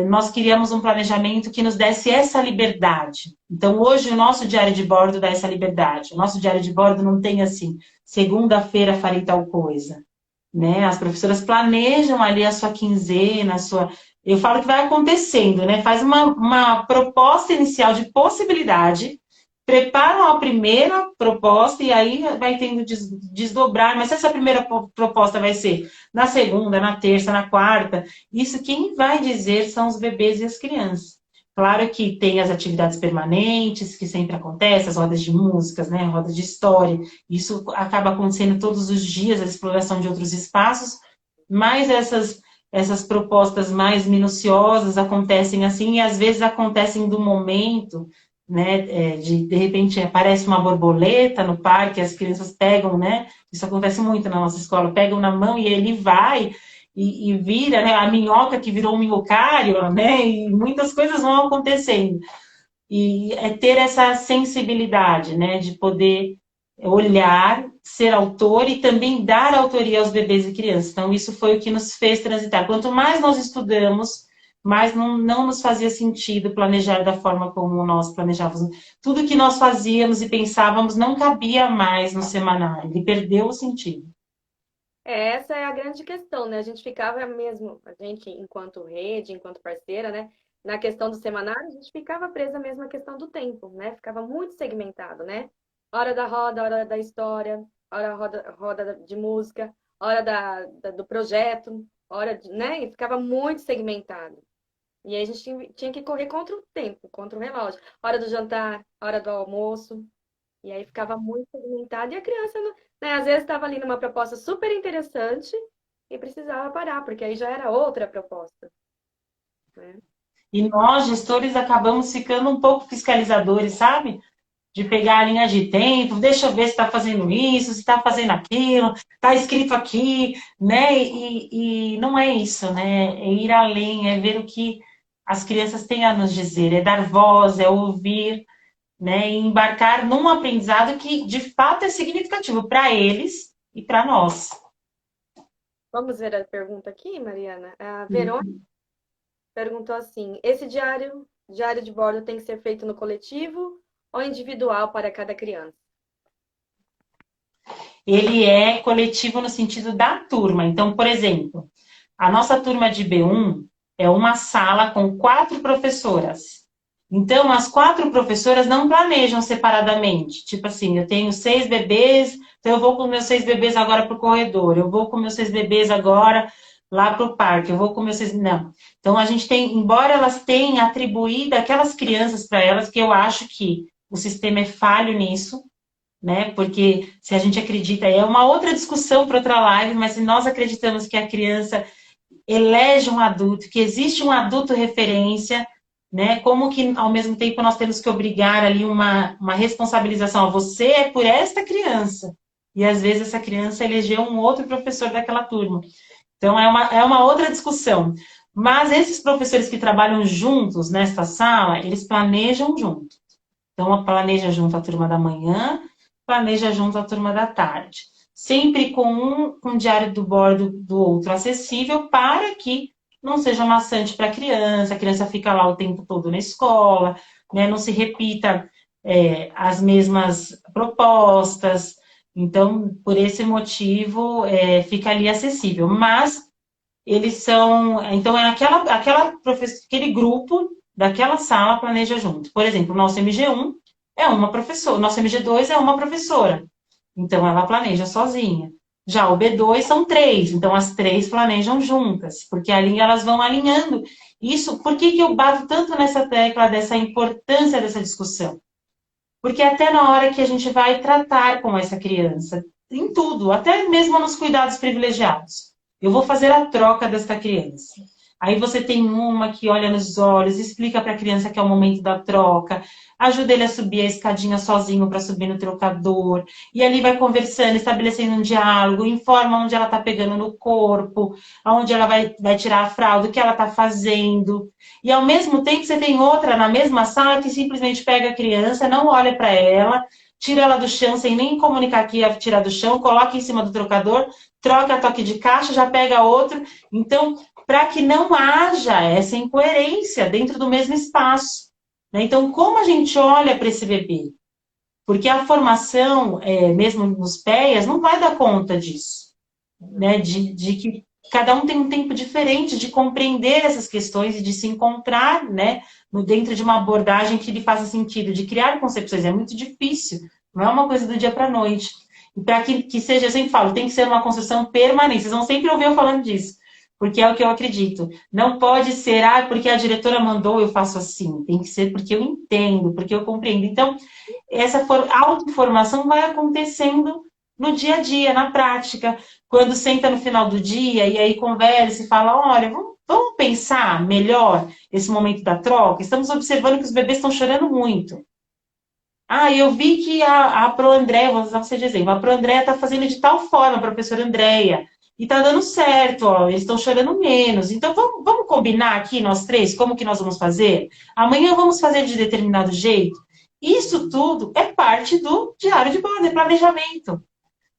nós queríamos um planejamento que nos desse essa liberdade. Então, hoje, o nosso diário de bordo dá essa liberdade. O nosso diário de bordo não tem assim, segunda-feira farei tal coisa, né? As professoras planejam ali a sua quinzena, a sua... Eu falo que vai acontecendo, né? Faz uma proposta inicial de possibilidade, preparam a primeira proposta e aí vai tendo desdobrar. Mas se essa primeira proposta vai ser na segunda, na terça, na quarta, isso quem vai dizer são os bebês e as crianças. Claro que tem as atividades permanentes, que sempre acontecem, as rodas de músicas, né? Rodas de história. Isso acaba acontecendo todos os dias, a exploração de outros espaços, mas essas propostas mais minuciosas acontecem assim, e às vezes acontecem do momento, né, de repente aparece uma borboleta no parque, as crianças pegam, né, isso acontece muito na nossa escola, pegam na mão e ele vai e vira, né, a minhoca que virou um minhocário, né, e muitas coisas vão acontecendo. E é ter essa sensibilidade, né, de poder olhar, ser autor e também dar autoria aos bebês e crianças. Então, isso foi o que nos fez transitar. Quanto mais nós estudamos, mais não nos fazia sentido planejar da forma como nós planejávamos. Tudo que nós fazíamos e pensávamos não cabia mais no semanário, ele perdeu o sentido. Essa é a grande questão, né? A gente ficava mesmo, a gente, enquanto rede, enquanto parceira, né? Na questão do semanário, a gente ficava presa mesmo à questão do tempo, né? Ficava muito segmentado, né? Hora da roda, hora da história, hora roda de música, hora do projeto, hora de, né? E ficava muito segmentado. E aí a gente tinha que correr contra o tempo, contra o relógio. Hora do jantar, hora do almoço. E aí ficava muito segmentado. E a criança, né, às vezes estava ali numa proposta super interessante e precisava parar, porque aí já era outra proposta, né? E nós, gestores, acabamos ficando um pouco fiscalizadores, sabe? De pegar a linha de tempo, deixa eu ver se está fazendo isso, se está fazendo aquilo, está escrito aqui, né? E não é isso, né? É ir além, é ver o que as crianças têm a nos dizer, é dar voz, é ouvir, né? E embarcar num aprendizado que de fato é significativo para eles e para nós. Vamos ver a pergunta aqui, Mariana. A Verônica Uhum. perguntou assim: esse diário de bordo tem que ser feito no coletivo ou individual para cada criança? Ele é coletivo no sentido da turma. Então, por exemplo, a nossa turma de B1 é uma sala com 4 professoras. Então, as 4 professoras não planejam separadamente. Tipo assim, eu tenho 6 bebês, então eu vou com meus 6 bebês agora para o corredor, eu vou com meus 6 bebês agora lá para o parque, eu vou com meus 6. Não. Então, a gente tem, embora elas tenham atribuído aquelas crianças para elas, que eu acho que o sistema é falho nisso, né? Porque se a gente acredita, é uma outra discussão para outra live, mas se nós acreditamos que a criança elege um adulto, que existe um adulto referência, né? Como que ao mesmo tempo nós temos que obrigar ali uma responsabilização, você é por esta criança. E às vezes essa criança elegeu um outro professor daquela turma. Então é uma outra discussão. Mas esses professores que trabalham juntos nesta sala, eles planejam junto. Então, planeja junto a turma da manhã, planeja junto a turma da tarde. Sempre com um diário do bordo do outro acessível para que não seja maçante para a criança fica lá o tempo todo na escola, né? Não se repita as mesmas propostas. Então, por esse motivo, fica ali acessível. Mas eles são. Então, é aquele grupo daquela sala planeja junto. Por exemplo, o nosso MG1 é uma professora, o nosso MG2 é uma professora. Então, ela planeja sozinha. Já o B2 são 3, então as 3 planejam juntas, porque ali elas vão alinhando. Isso, por que eu bato tanto nessa tecla dessa importância dessa discussão? Porque até na hora que a gente vai tratar com essa criança, em tudo, até mesmo nos cuidados privilegiados, eu vou fazer a troca desta criança. Aí você tem uma que olha nos olhos, explica para a criança que é o momento da troca, ajuda ele a subir a escadinha sozinho para subir no trocador, e ali vai conversando, estabelecendo um diálogo, informa onde ela está pegando no corpo, aonde ela vai tirar a fralda, o que ela está fazendo. E ao mesmo tempo você tem outra na mesma sala que simplesmente pega a criança, não olha para ela, tira ela do chão sem nem comunicar que ia tirar do chão, coloca em cima do trocador, troca a toque de caixa, já pega outro. Então, para que não haja essa incoerência dentro do mesmo espaço. Né? Então, como a gente olha para esse bebê? Porque a formação, mesmo nos PEAs, não vai dar conta disso, né? De que cada um tem um tempo diferente de compreender essas questões e de se encontrar, né, dentro de uma abordagem que lhe faça sentido, de criar concepções. É muito difícil, não é uma coisa do dia para a noite. E para que seja, eu sempre falo, tem que ser uma construção permanente. Vocês vão sempre ouvir eu falando disso, porque é o que eu acredito. Não pode ser, porque a diretora mandou, eu faço assim. Tem que ser porque eu entendo, porque eu compreendo. Então, essa autoinformação vai acontecendo no dia a dia, na prática. Quando senta no final do dia e aí conversa e fala, olha, vamos pensar melhor esse momento da troca? Estamos observando que os bebês estão chorando muito. Eu vi que a Pro Andréia, vou usar você de exemplo, a Pro Andréia está fazendo de tal forma, a professora Andréia, e está dando certo, ó, eles estão chorando menos. Então, vamos combinar aqui, nós três, como que nós vamos fazer? Amanhã vamos fazer de determinado jeito? Isso tudo é parte do diário de bordo, é planejamento,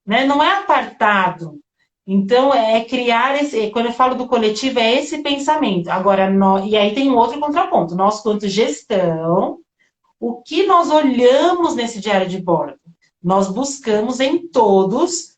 né? Não é apartado. Então, é criar esse. Quando eu falo do coletivo, é esse pensamento. Agora, e aí tem um outro contraponto. Nós, quanto gestão, o que nós olhamos nesse diário de bordo? Nós buscamos em todos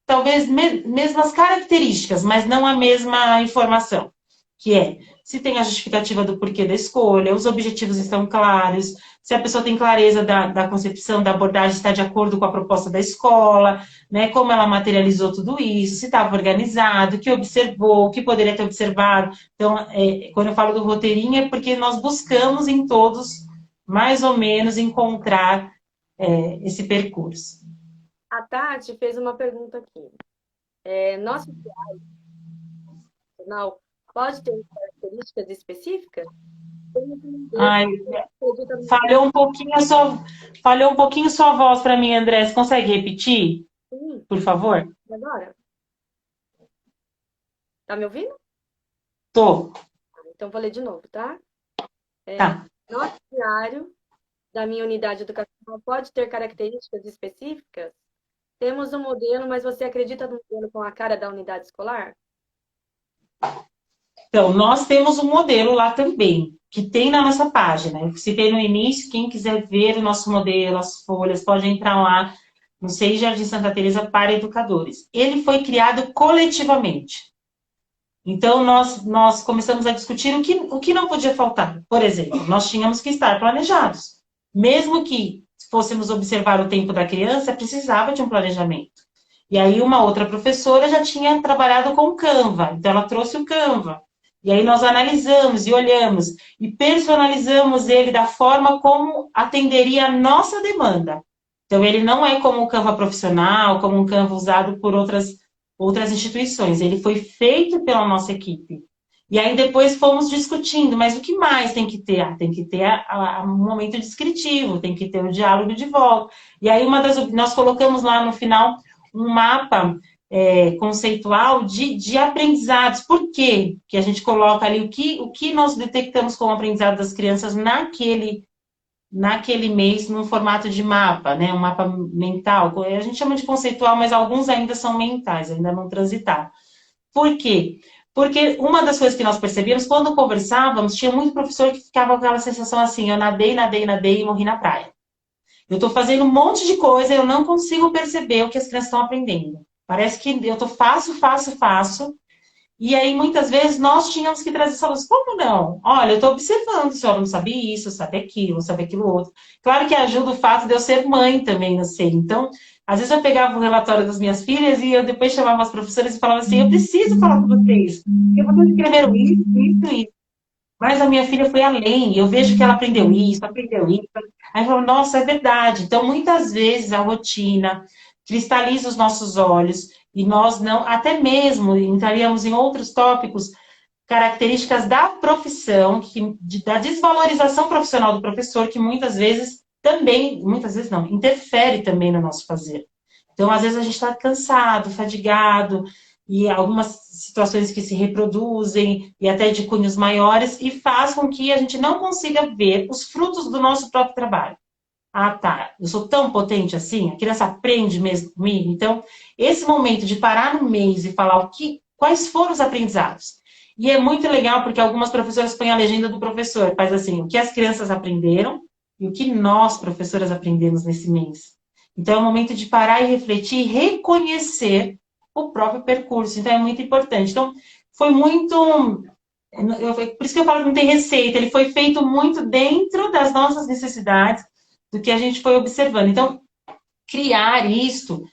talvez mesmas características, mas não a mesma informação, que é se tem a justificativa do porquê da escolha, os objetivos estão claros, se a pessoa tem clareza da concepção, da abordagem, está de acordo com a proposta da escola, né, como ela materializou tudo isso, se estava organizado, o que observou, o que poderia ter observado. Então, quando eu falo do roteirinho, é porque nós buscamos em todos, mais ou menos, encontrar esse percurso. A Tati fez uma pergunta aqui. Nosso jornal pode ter características específicas? Tem um deles Ai, que acredita no falhou um pouquinho sua voz para mim, André. Você consegue repetir, sim. por favor? Agora, tá me ouvindo? Tô. Então vou ler de novo, tá? Tá. Nosso diário da minha unidade educacional pode ter características específicas? Temos um modelo, mas você acredita no modelo com a cara da unidade escolar? Então, nós temos um modelo lá também, que tem na nossa página. Eu citei no início, quem quiser ver o nosso modelo, as folhas, pode entrar lá no CEI Jardim Santa Teresa para educadores. Ele foi criado coletivamente. Então, nós começamos a discutir o que não podia faltar. Por exemplo, nós tínhamos que estar planejados. Mesmo que fôssemos observar o tempo da criança, precisava de um planejamento. E aí, uma outra professora já tinha trabalhado com o Canva, então ela trouxe o Canva. E aí, nós analisamos e olhamos e personalizamos ele da forma como atenderia a nossa demanda. Então, ele não é como um Canva profissional, como um Canva usado por outras instituições. Ele foi feito pela nossa equipe. E aí depois fomos discutindo, mas o que mais tem que ter? Tem que ter um momento descritivo, tem que ter o diálogo de volta. E aí nós colocamos lá no final um mapa conceitual de aprendizados. Por quê? Que a gente coloca ali o que nós detectamos como aprendizado das crianças naquele mês, num formato de mapa, né? Um mapa mental. A gente chama de conceitual, mas alguns ainda são mentais, ainda não transitaram. Por quê? Porque uma das coisas que nós percebíamos, quando conversávamos, tinha muito professor que ficava com aquela sensação assim, eu nadei, nadei, nadei e morri na praia. Eu estou fazendo um monte de coisa e eu não consigo perceber o que as crianças estão aprendendo. Parece que eu estou faço, faço, faço, e aí, muitas vezes, nós tínhamos que trazer soluções. Como não? Olha, eu estou observando, se o aluno sabe isso, sabe aquilo outro. Claro que ajuda o fato de eu ser mãe também, não sei. Então, às vezes eu pegava o relatório das minhas filhas e eu depois chamava as professoras e falava assim, eu preciso falar com vocês. Eu vou escrever isso, isso, isso. Mas a minha filha foi além, eu vejo que ela aprendeu isso, aprendeu isso. Aí eu falo, nossa, é verdade. Então, muitas vezes, a rotina cristaliza os nossos olhos e nós não, até mesmo entraríamos em outros tópicos, características da profissão, da desvalorização profissional do professor, que muitas vezes também, muitas vezes não, interfere também no nosso fazer. Então, às vezes, a gente está cansado, fadigado, e algumas situações que se reproduzem, e até de cunhos maiores, e faz com que a gente não consiga ver os frutos do nosso próprio trabalho. Ah, tá, eu sou tão potente assim, a criança aprende mesmo comigo. Então, esse momento de parar no mês e falar quais foram os aprendizados. E é muito legal porque algumas professoras põem a legenda do professor, faz assim, o que as crianças aprenderam e o que nós, professoras, aprendemos nesse mês. Então, é o momento de parar e refletir e reconhecer o próprio percurso. Então, é muito importante. Então, foi muito. Por isso que eu falo que não tem receita, ele foi feito muito dentro das nossas necessidades, do que a gente foi observando. Então, criar isto,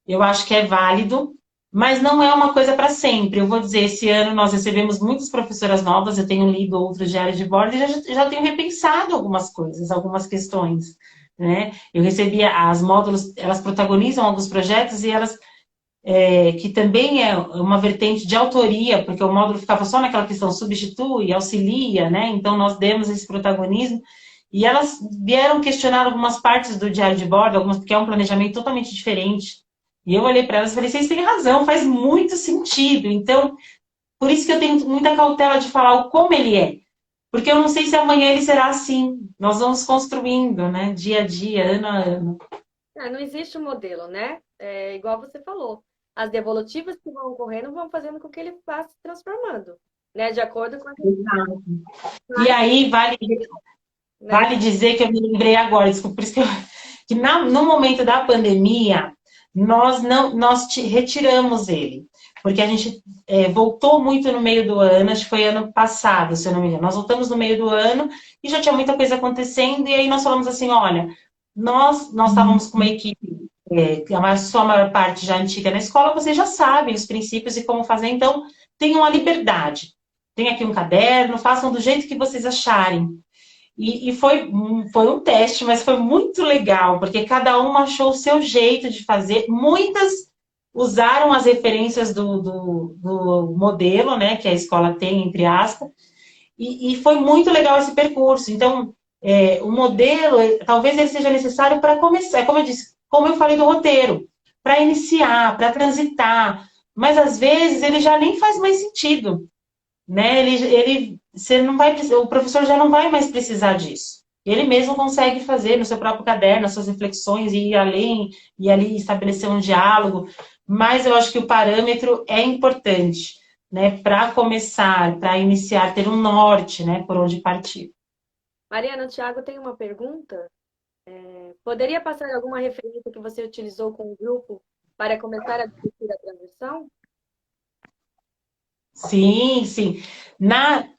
eu acho que é válido, mas não é uma coisa para sempre. Eu vou dizer, esse ano nós recebemos muitas professoras novas, eu tenho lido outros diários de bordo e já tenho repensado algumas coisas, algumas questões. Né? Eu recebi as módulos, elas protagonizam alguns projetos e elas que também é uma vertente de autoria, porque o módulo ficava só naquela questão substitui, auxilia, né? Então nós demos esse protagonismo e elas vieram questionar algumas partes do diário de bordo, algumas porque é um planejamento totalmente diferente. E eu olhei para elas e falei, vocês têm razão, faz muito sentido. Então, por isso que eu tenho muita cautela de falar o como ele é. Porque eu não sei se amanhã ele será assim. Nós vamos construindo, né? Dia a dia, ano a ano. Não existe um modelo, né? É igual você falou. As devolutivas que vão ocorrendo vão fazendo com que ele vá se transformando, né? De acordo com a E aí né? vale dizer que eu me lembrei agora, desculpa, por isso que no momento da pandemia, nós não nós retiramos ele, porque a gente voltou muito no meio do ano, acho que foi ano passado, se eu não me engano. Nós voltamos no meio do ano e já tinha muita coisa acontecendo, e aí nós falamos assim, olha, nós estávamos com uma equipe, a sua maior parte já antiga na escola, vocês já sabem os princípios e como fazer, então tenham a liberdade. Tem aqui um caderno, façam do jeito que vocês acharem. E foi um teste, mas foi muito legal, porque cada uma achou o seu jeito de fazer. Muitas usaram as referências do modelo, né, que a escola tem, entre aspas, e foi muito legal esse percurso. Então, o modelo, talvez ele seja necessário para começar, como eu disse, como eu falei do roteiro, para iniciar, para transitar, mas às vezes ele já nem faz mais sentido, né? Você não vai, o professor já não vai mais precisar disso. ele mesmo consegue fazer no seu próprio caderno as suas reflexões e ir além, e ali estabelecer um diálogo, mas eu acho que o parâmetro é importante, né, para começar, para iniciar, ter um norte, né, por onde partir. Mariana, o Thiago tem uma pergunta. Poderia passar alguma referência que você utilizou com o grupo para começar a discutir a transição? Sim, sim.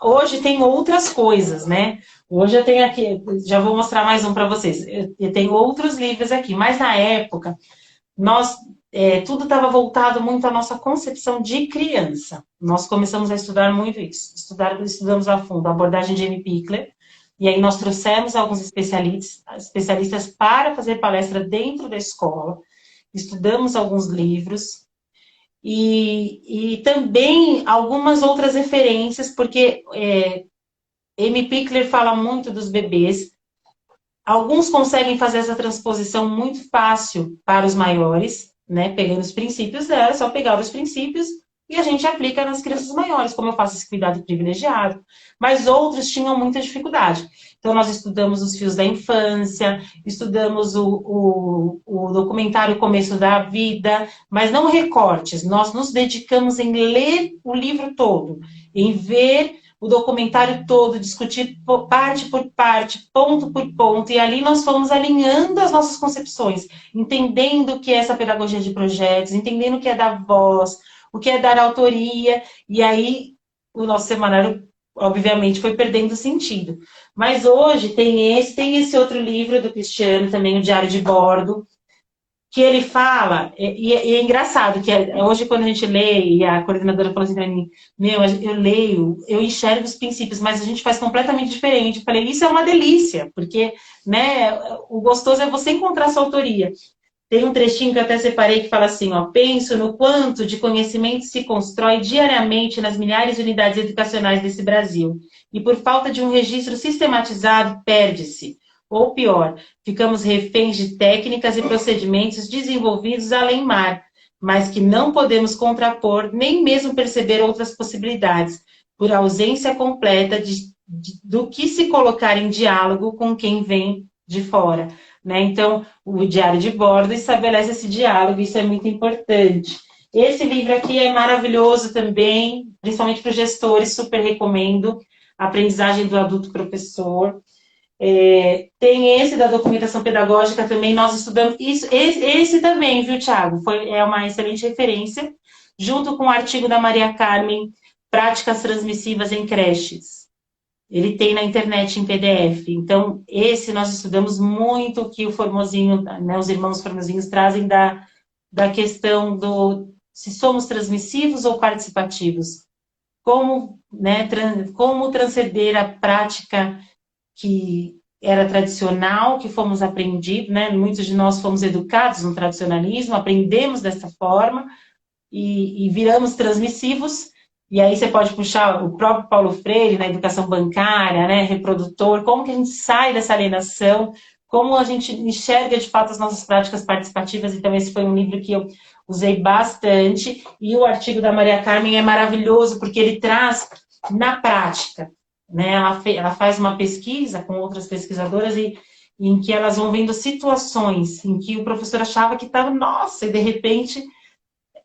Hoje tem outras coisas, né? Hoje eu tenho aqui, já vou mostrar mais um para vocês. Eu tenho outros livros aqui, mas na época nós tudo estava voltado muito à nossa concepção de criança. Nós começamos a estudar muito isso. Estudamos a fundo a abordagem de Amy Pickler, e aí nós trouxemos alguns especialistas para fazer palestra dentro da escola. Estudamos alguns livros e também algumas outras referências, porque Amy Pickler fala muito dos bebês. Alguns conseguem fazer essa transposição muito fácil para os maiores, né? Pegando os princípios dela, é só pegar os princípios e a gente aplica nas crianças maiores, como eu faço esse cuidado privilegiado. Mas outros tinham muita dificuldade. Então, nós estudamos os fios da infância, estudamos o documentário Começo da Vida, mas não recortes. Nós nos dedicamos em ler o livro todo, em ver o documentário todo, discutir parte por parte, ponto por ponto, e ali nós fomos alinhando as nossas concepções, entendendo o que é essa pedagogia de projetos, entendendo o que é dar voz, o que é dar autoria, e aí o nosso semanário, obviamente, foi perdendo sentido. Mas hoje tem esse outro livro do Cristiano, também, o Diário de Bordo, que ele fala, e é engraçado, que hoje quando a gente lê, e a coordenadora falou assim para mim, meu, eu leio, eu enxergo os princípios, mas a gente faz completamente diferente. Eu falei, isso é uma delícia, porque, né, o gostoso é você encontrar sua autoria. Tem um trechinho que eu até separei que fala assim, ó, penso no quanto de conhecimento se constrói diariamente nas milhares de unidades educacionais desse Brasil, e por falta de um registro sistematizado, perde-se. Ou pior, ficamos reféns de técnicas e procedimentos desenvolvidos além mar, mas que não podemos contrapor nem mesmo perceber outras possibilidades, por ausência completa do que se colocar em diálogo com quem vem de fora. Né? Então, o diário de bordo estabelece esse diálogo, isso é muito importante. Esse livro aqui é maravilhoso também, principalmente para os gestores, super recomendo. Aprendizagem do adulto professor. Tem esse da documentação pedagógica também, nós estudamos isso, esse também, viu, Thiago? É uma excelente referência, junto com o artigo da Maria Carmen, Práticas Transmissivas em Creches. Ele tem na internet em PDF. Então, esse nós estudamos muito o que o Formosinho, né, os irmãos Formosinhos trazem da questão do se somos transmissivos ou participativos. Como, né, como transcender a prática que era tradicional, que fomos aprendidos, né? Muitos de nós fomos educados no tradicionalismo, aprendemos dessa forma e viramos transmissivos. E aí você pode puxar o próprio Paulo Freire na educação bancária, né? Reprodutor, como que a gente sai dessa alienação, como a gente enxerga de fato as nossas práticas participativas. Então esse foi um livro que eu usei bastante, e o artigo da Maria Carmen é maravilhoso, porque ele traz na prática, né? Ela faz uma pesquisa com outras pesquisadoras e em que elas vão vendo situações em que o professor achava que estava, nossa, e de repente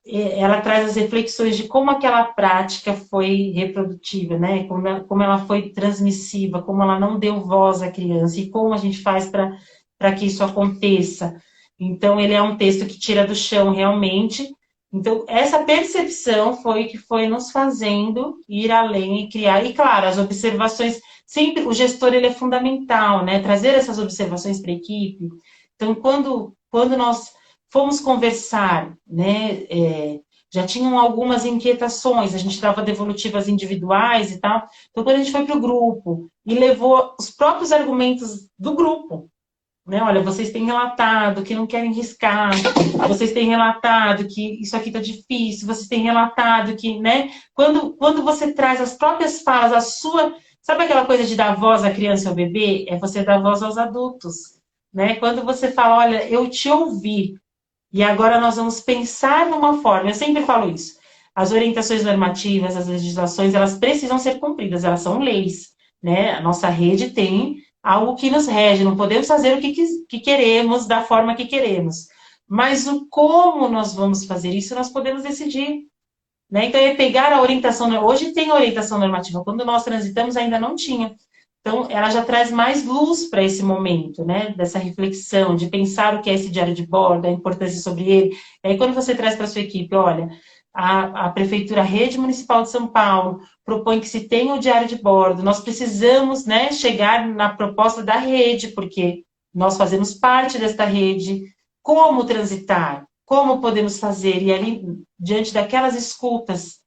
ela traz as reflexões de como aquela prática foi reprodutiva, né? Como ela foi transmissiva, como ela não deu voz à criança e como a gente faz para que isso aconteça. Então, ele é um texto que tira do chão realmente. Então, essa percepção foi que foi nos fazendo ir além e criar. E, claro, as observações, sempre o gestor ele é fundamental, né? Trazer essas observações para a equipe. Então, quando nós fomos conversar, né? Já tinham algumas inquietações, a gente dava devolutivas individuais e tal. Então, quando a gente foi para o grupo e levou os próprios argumentos do grupo, né? Olha, vocês têm relatado que não querem riscar, vocês têm relatado que isso aqui está difícil, vocês têm relatado que, né? Quando você traz as próprias falas, a sua. Sabe aquela coisa de dar voz à criança e ao bebê? É você dar voz aos adultos. Né? Quando você fala, olha, eu te ouvi, e agora nós vamos pensar numa forma, eu sempre falo isso, as orientações normativas, as legislações, elas precisam ser cumpridas, elas são leis, né? A nossa rede tem algo que nos rege, não podemos fazer o que queremos, da forma que queremos. Mas o como nós vamos fazer isso, nós podemos decidir. Né? Então, é pegar a orientação. Hoje tem a orientação normativa, quando nós transitamos ainda não tinha. Então, ela já traz mais luz para esse momento, né? Dessa reflexão, de pensar o que é esse diário de bordo, a importância sobre ele. E aí, quando você traz para a sua equipe, olha, a Prefeitura Rede Municipal de São Paulo propõe que se tenha o diário de bordo, nós precisamos, né, chegar na proposta da rede, porque nós fazemos parte desta rede, como transitar, como podemos fazer, e ali, diante daquelas escutas,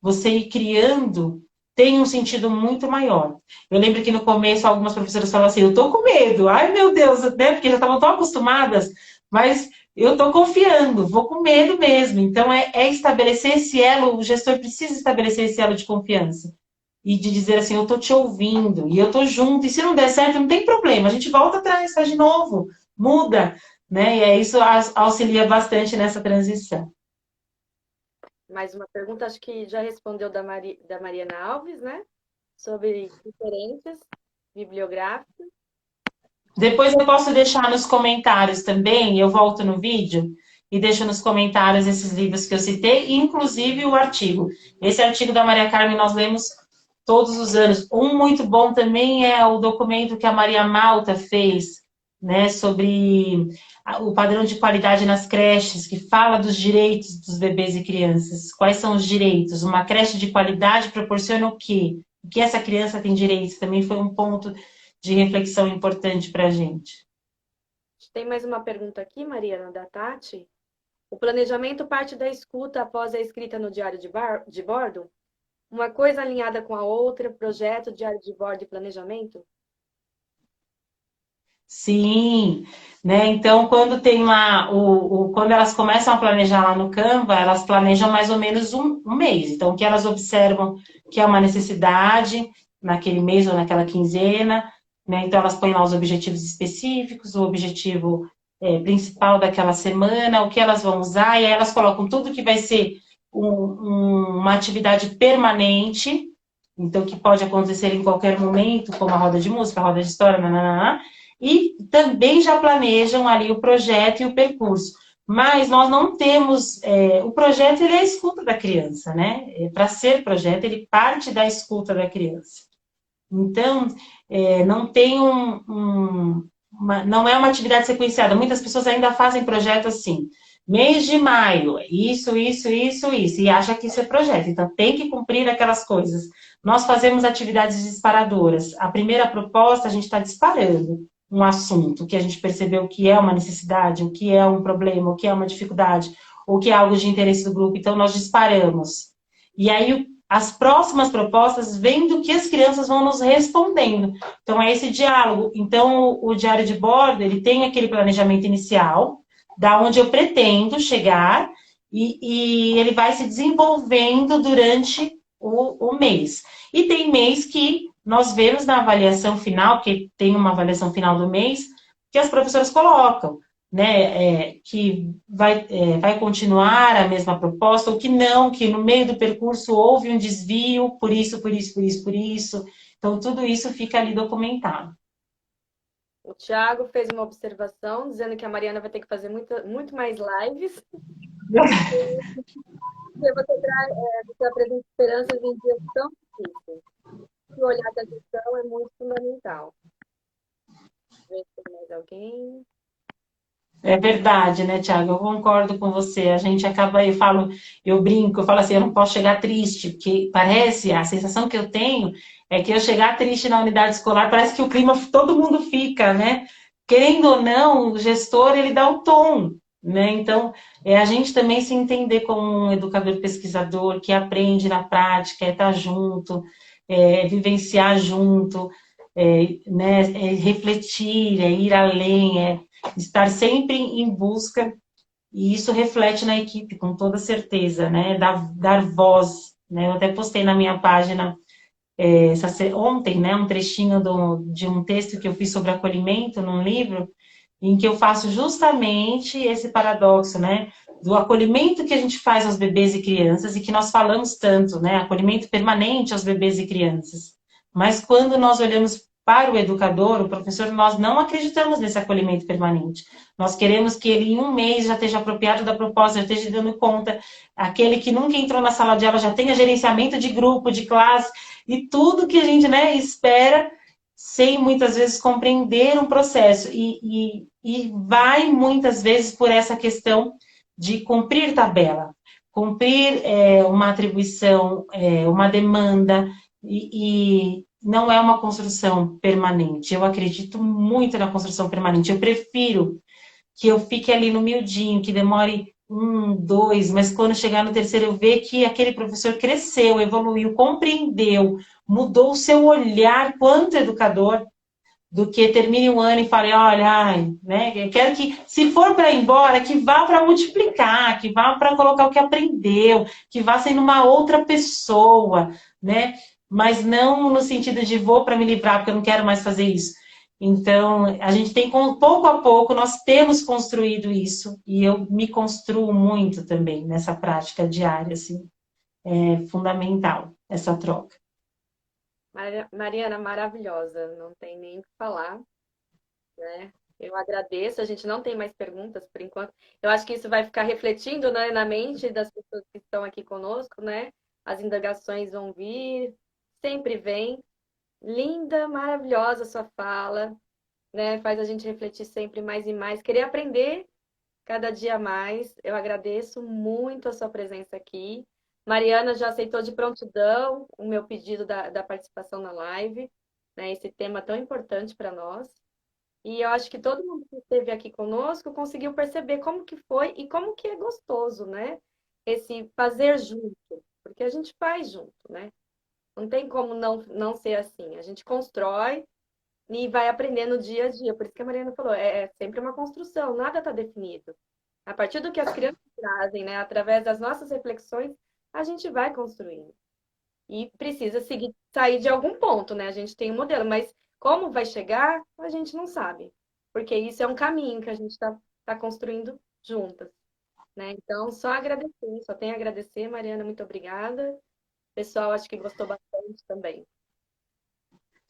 você ir criando tem um sentido muito maior. Eu lembro que no começo algumas professoras falavam assim, eu tô com medo, ai meu Deus, né? Porque já estavam tão acostumadas, mas eu tô confiando, vou com medo mesmo. Então é estabelecer esse elo, o gestor precisa estabelecer esse elo de confiança. E de dizer assim, eu tô te ouvindo, e eu tô junto, e se não der certo, não tem problema, a gente volta atrás, faz de novo, muda, né? E isso auxilia bastante nessa transição. Mais uma pergunta, acho que já respondeu da Mariana Alves, né? Sobre referências bibliográficas. Depois eu posso deixar nos comentários também, eu volto no vídeo e deixo nos comentários esses livros que eu citei, inclusive o artigo. Esse artigo da Maria Carmen nós lemos todos os anos. Um muito bom também é o documento que a Maria Malta fez, né, sobre o padrão de qualidade nas creches, que fala dos direitos dos bebês e crianças. Quais são os direitos? Uma creche de qualidade proporciona o quê? O que essa criança tem direitos? Também foi um ponto de reflexão importante para a gente. Tem mais uma pergunta aqui, Mariana, da Tati. O planejamento parte da escuta após a escrita no diário de bordo? Uma coisa alinhada com a outra, projeto, diário de bordo e planejamento? Sim, né? Então, quando tem lá, quando elas começam a planejar lá no Canva, elas planejam mais ou menos um mês. Então, o que elas observam que é uma necessidade naquele mês ou naquela quinzena, né? Então, elas põem lá os objetivos específicos, o objetivo principal daquela semana, o que elas vão usar, e aí elas colocam tudo que vai ser uma atividade permanente, então que pode acontecer em qualquer momento, como a roda de música, a roda de história, nananana, e também já planejam ali o projeto e o percurso. Mas nós não temos, o projeto ele é a escuta da criança, né? Para ser projeto, ele parte da escuta da criança. Então, não tem não é uma atividade sequenciada. Muitas pessoas ainda fazem projeto assim, mês de maio, isso, e acha que isso é projeto. Então, tem que cumprir aquelas coisas. Nós fazemos atividades disparadoras. A primeira proposta, a gente está disparando um assunto que a gente percebeu que é uma necessidade, o que é um problema, o que é uma dificuldade, o que é algo de interesse do grupo. Então, nós disparamos. E aí, as próximas propostas vêm do que as crianças vão nos respondendo. Então, é esse diálogo. Então, o diário de bordo, ele tem aquele planejamento inicial, da onde eu pretendo chegar, e ele vai se desenvolvendo durante o mês. E tem mês que nós vemos na avaliação final, que tem uma avaliação final do mês, que as professoras colocam, né, que vai continuar a mesma proposta, ou que não, que no meio do percurso houve um desvio, por isso, por isso, por isso, por isso. Então, tudo isso fica ali documentado. O Thiago fez uma observação dizendo que a Mariana vai ter que fazer muito mais lives. Porque você apresenta esperanças em dias tão difíceis. O olhar da gestão é muito fundamental. Ver se tem mais alguém. É verdade, né, Tiago? Eu concordo com você. A gente acaba, eu brinco, eu falo assim, eu não posso chegar triste, porque parece, a sensação que eu tenho é que eu chegar triste na unidade escolar, parece que o clima, todo mundo fica, né? Querendo ou não, o gestor, ele dá o tom, né? Então, é a gente também se entender como um educador pesquisador que aprende na prática, é estar junto, vivenciar junto, né? Refletir, ir além, estar sempre em busca, e isso reflete na equipe, com toda certeza, né? Dar voz, né? Eu até postei na minha página ontem, né? Um trechinho de um texto que eu fiz sobre acolhimento num livro, em que eu faço justamente esse paradoxo, né? Do acolhimento que a gente faz aos bebês e crianças, e que nós falamos tanto, né? Acolhimento permanente aos bebês e crianças. Mas quando nós olhamos para o educador, o professor, nós não acreditamos nesse acolhimento permanente. Nós queremos que ele, em um mês, já esteja apropriado da proposta, já esteja dando conta, aquele que nunca entrou na sala de aula já tenha gerenciamento de grupo, de classe, e tudo que a gente, né, espera, sem muitas vezes compreender um processo. E vai muitas vezes por essa questão de cumprir tabela, cumprir uma atribuição, uma demanda, e não é uma construção permanente. Eu acredito muito na construção permanente. Eu prefiro que eu fique ali no miudinho, que demore um, dois, mas quando chegar no terceiro eu ver que aquele professor cresceu, evoluiu, compreendeu, mudou o seu olhar quanto educador, do que termine um ano e fale, olha, ai, né? Eu quero que, se for para ir embora, que vá para multiplicar, que vá para colocar o que aprendeu, que vá sendo uma outra pessoa, né? Mas não no sentido de vou para me livrar, porque eu não quero mais fazer isso. Então, a gente tem, pouco a pouco, nós temos construído isso, e eu me construo muito também nessa prática diária, assim, é fundamental essa troca. Mariana, maravilhosa, não tem nem o que falar, né? Eu agradeço, a gente não tem mais perguntas por enquanto. Eu acho que isso vai ficar refletindo, né, na mente das pessoas que estão aqui conosco, né? As indagações vão vir, sempre vem. Linda, maravilhosa a sua fala, né? Faz a gente refletir sempre mais e mais, querer aprender cada dia mais. Eu agradeço muito a sua presença aqui. Mariana já aceitou de prontidão o meu pedido da participação na live, né? Esse tema tão importante para nós. E eu acho que todo mundo que esteve aqui conosco conseguiu perceber como que foi e como que é gostoso, né? Esse fazer junto, porque a gente faz junto, né? Não tem como não ser assim. A gente constrói e vai aprendendo dia a dia. Por isso que a Mariana falou, é sempre uma construção, nada está definido. A partir do que as crianças trazem, né, através das nossas reflexões, a gente vai construindo. E precisa seguir, sair de algum ponto, né? A gente tem um modelo, mas como vai chegar, a gente não sabe. Porque isso é um caminho que a gente tá construindo juntas, né? Então, só agradecer, só tenho a agradecer, Mariana, muito obrigada. O pessoal, acho que gostou bastante também.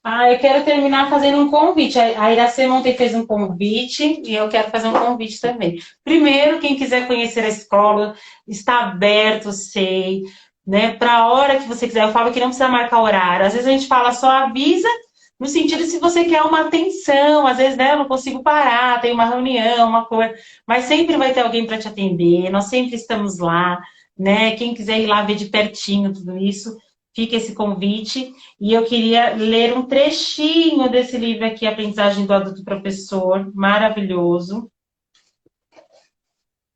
Ah, eu quero terminar fazendo um convite. A Iracema ontem fez um convite e eu quero fazer um convite também. Primeiro, quem quiser conhecer a escola, está aberto, sei, né? Para a hora que você quiser. Eu falo que não precisa marcar horário. Às vezes a gente fala só avisa, no sentido se você quer uma atenção. Às vezes, né, eu não consigo parar, tem uma reunião, uma coisa. Mas sempre vai ter alguém para te atender. Nós sempre estamos lá, né? Quem quiser ir lá ver de pertinho tudo isso, fica esse convite. E eu queria ler um trechinho desse livro aqui, Aprendizagem do Adulto Professor, maravilhoso,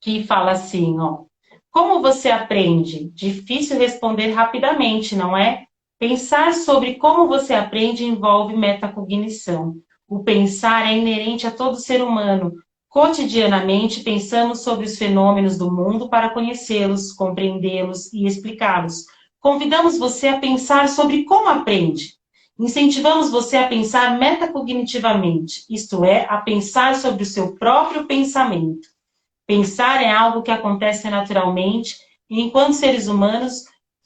que fala assim, ó. Como você aprende? Difícil responder rapidamente, não é? Pensar sobre como você aprende envolve metacognição. O pensar é inerente a todo ser humano. Cotidianamente, pensamos sobre os fenômenos do mundo para conhecê-los, compreendê-los e explicá-los. Convidamos você a pensar sobre como aprende. Incentivamos você a pensar metacognitivamente, isto é, a pensar sobre o seu próprio pensamento. Pensar é algo que acontece naturalmente e, enquanto seres humanos,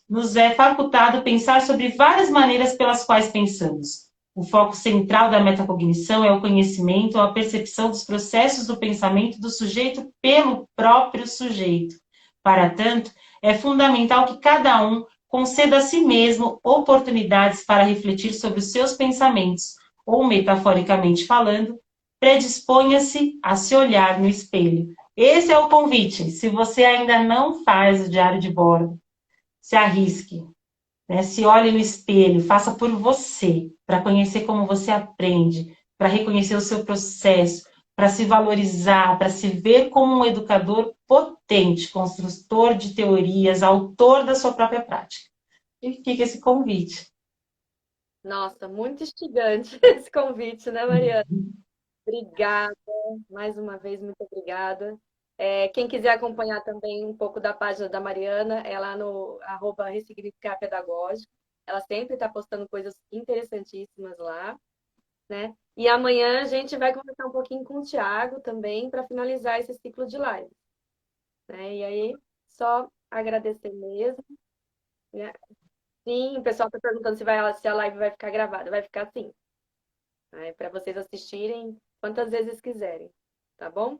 nos é facultado pensar sobre várias maneiras pelas quais pensamos. O foco central da metacognição é o conhecimento ou a percepção dos processos do pensamento do sujeito pelo próprio sujeito. Para tanto, é fundamental que cada um conceda a si mesmo oportunidades para refletir sobre os seus pensamentos, ou, metaforicamente falando, predisponha-se a se olhar no espelho. Esse é o convite. Se você ainda não faz o diário de bordo, se arrisque, né? Se olhe no espelho, faça por você, para conhecer como você aprende, para reconhecer o seu processo, para se valorizar, para se ver como um educador potente, construtor de teorias, autor da sua própria prática. E fica esse convite. Nossa, muito instigante esse convite, né, Mariana? Obrigada, mais uma vez, muito obrigada. Quem quiser acompanhar também um pouco da página da Mariana, é lá no @ressignificar pedagógico. Ela sempre está postando coisas interessantíssimas lá, né? E amanhã a gente vai conversar um pouquinho com o Thiago também para finalizar esse ciclo de live, né? E aí, só agradecer mesmo, né? Sim, o pessoal está perguntando se a live vai ficar gravada. Vai ficar sim. né, para vocês assistirem quantas vezes quiserem, tá bom?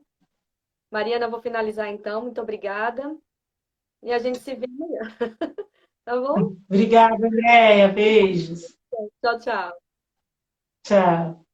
Mariana, eu vou finalizar então. Muito obrigada. E a gente se vê amanhã, tá bom? Obrigada, Andréia. Beijos. Tchau, tchau. Tchau.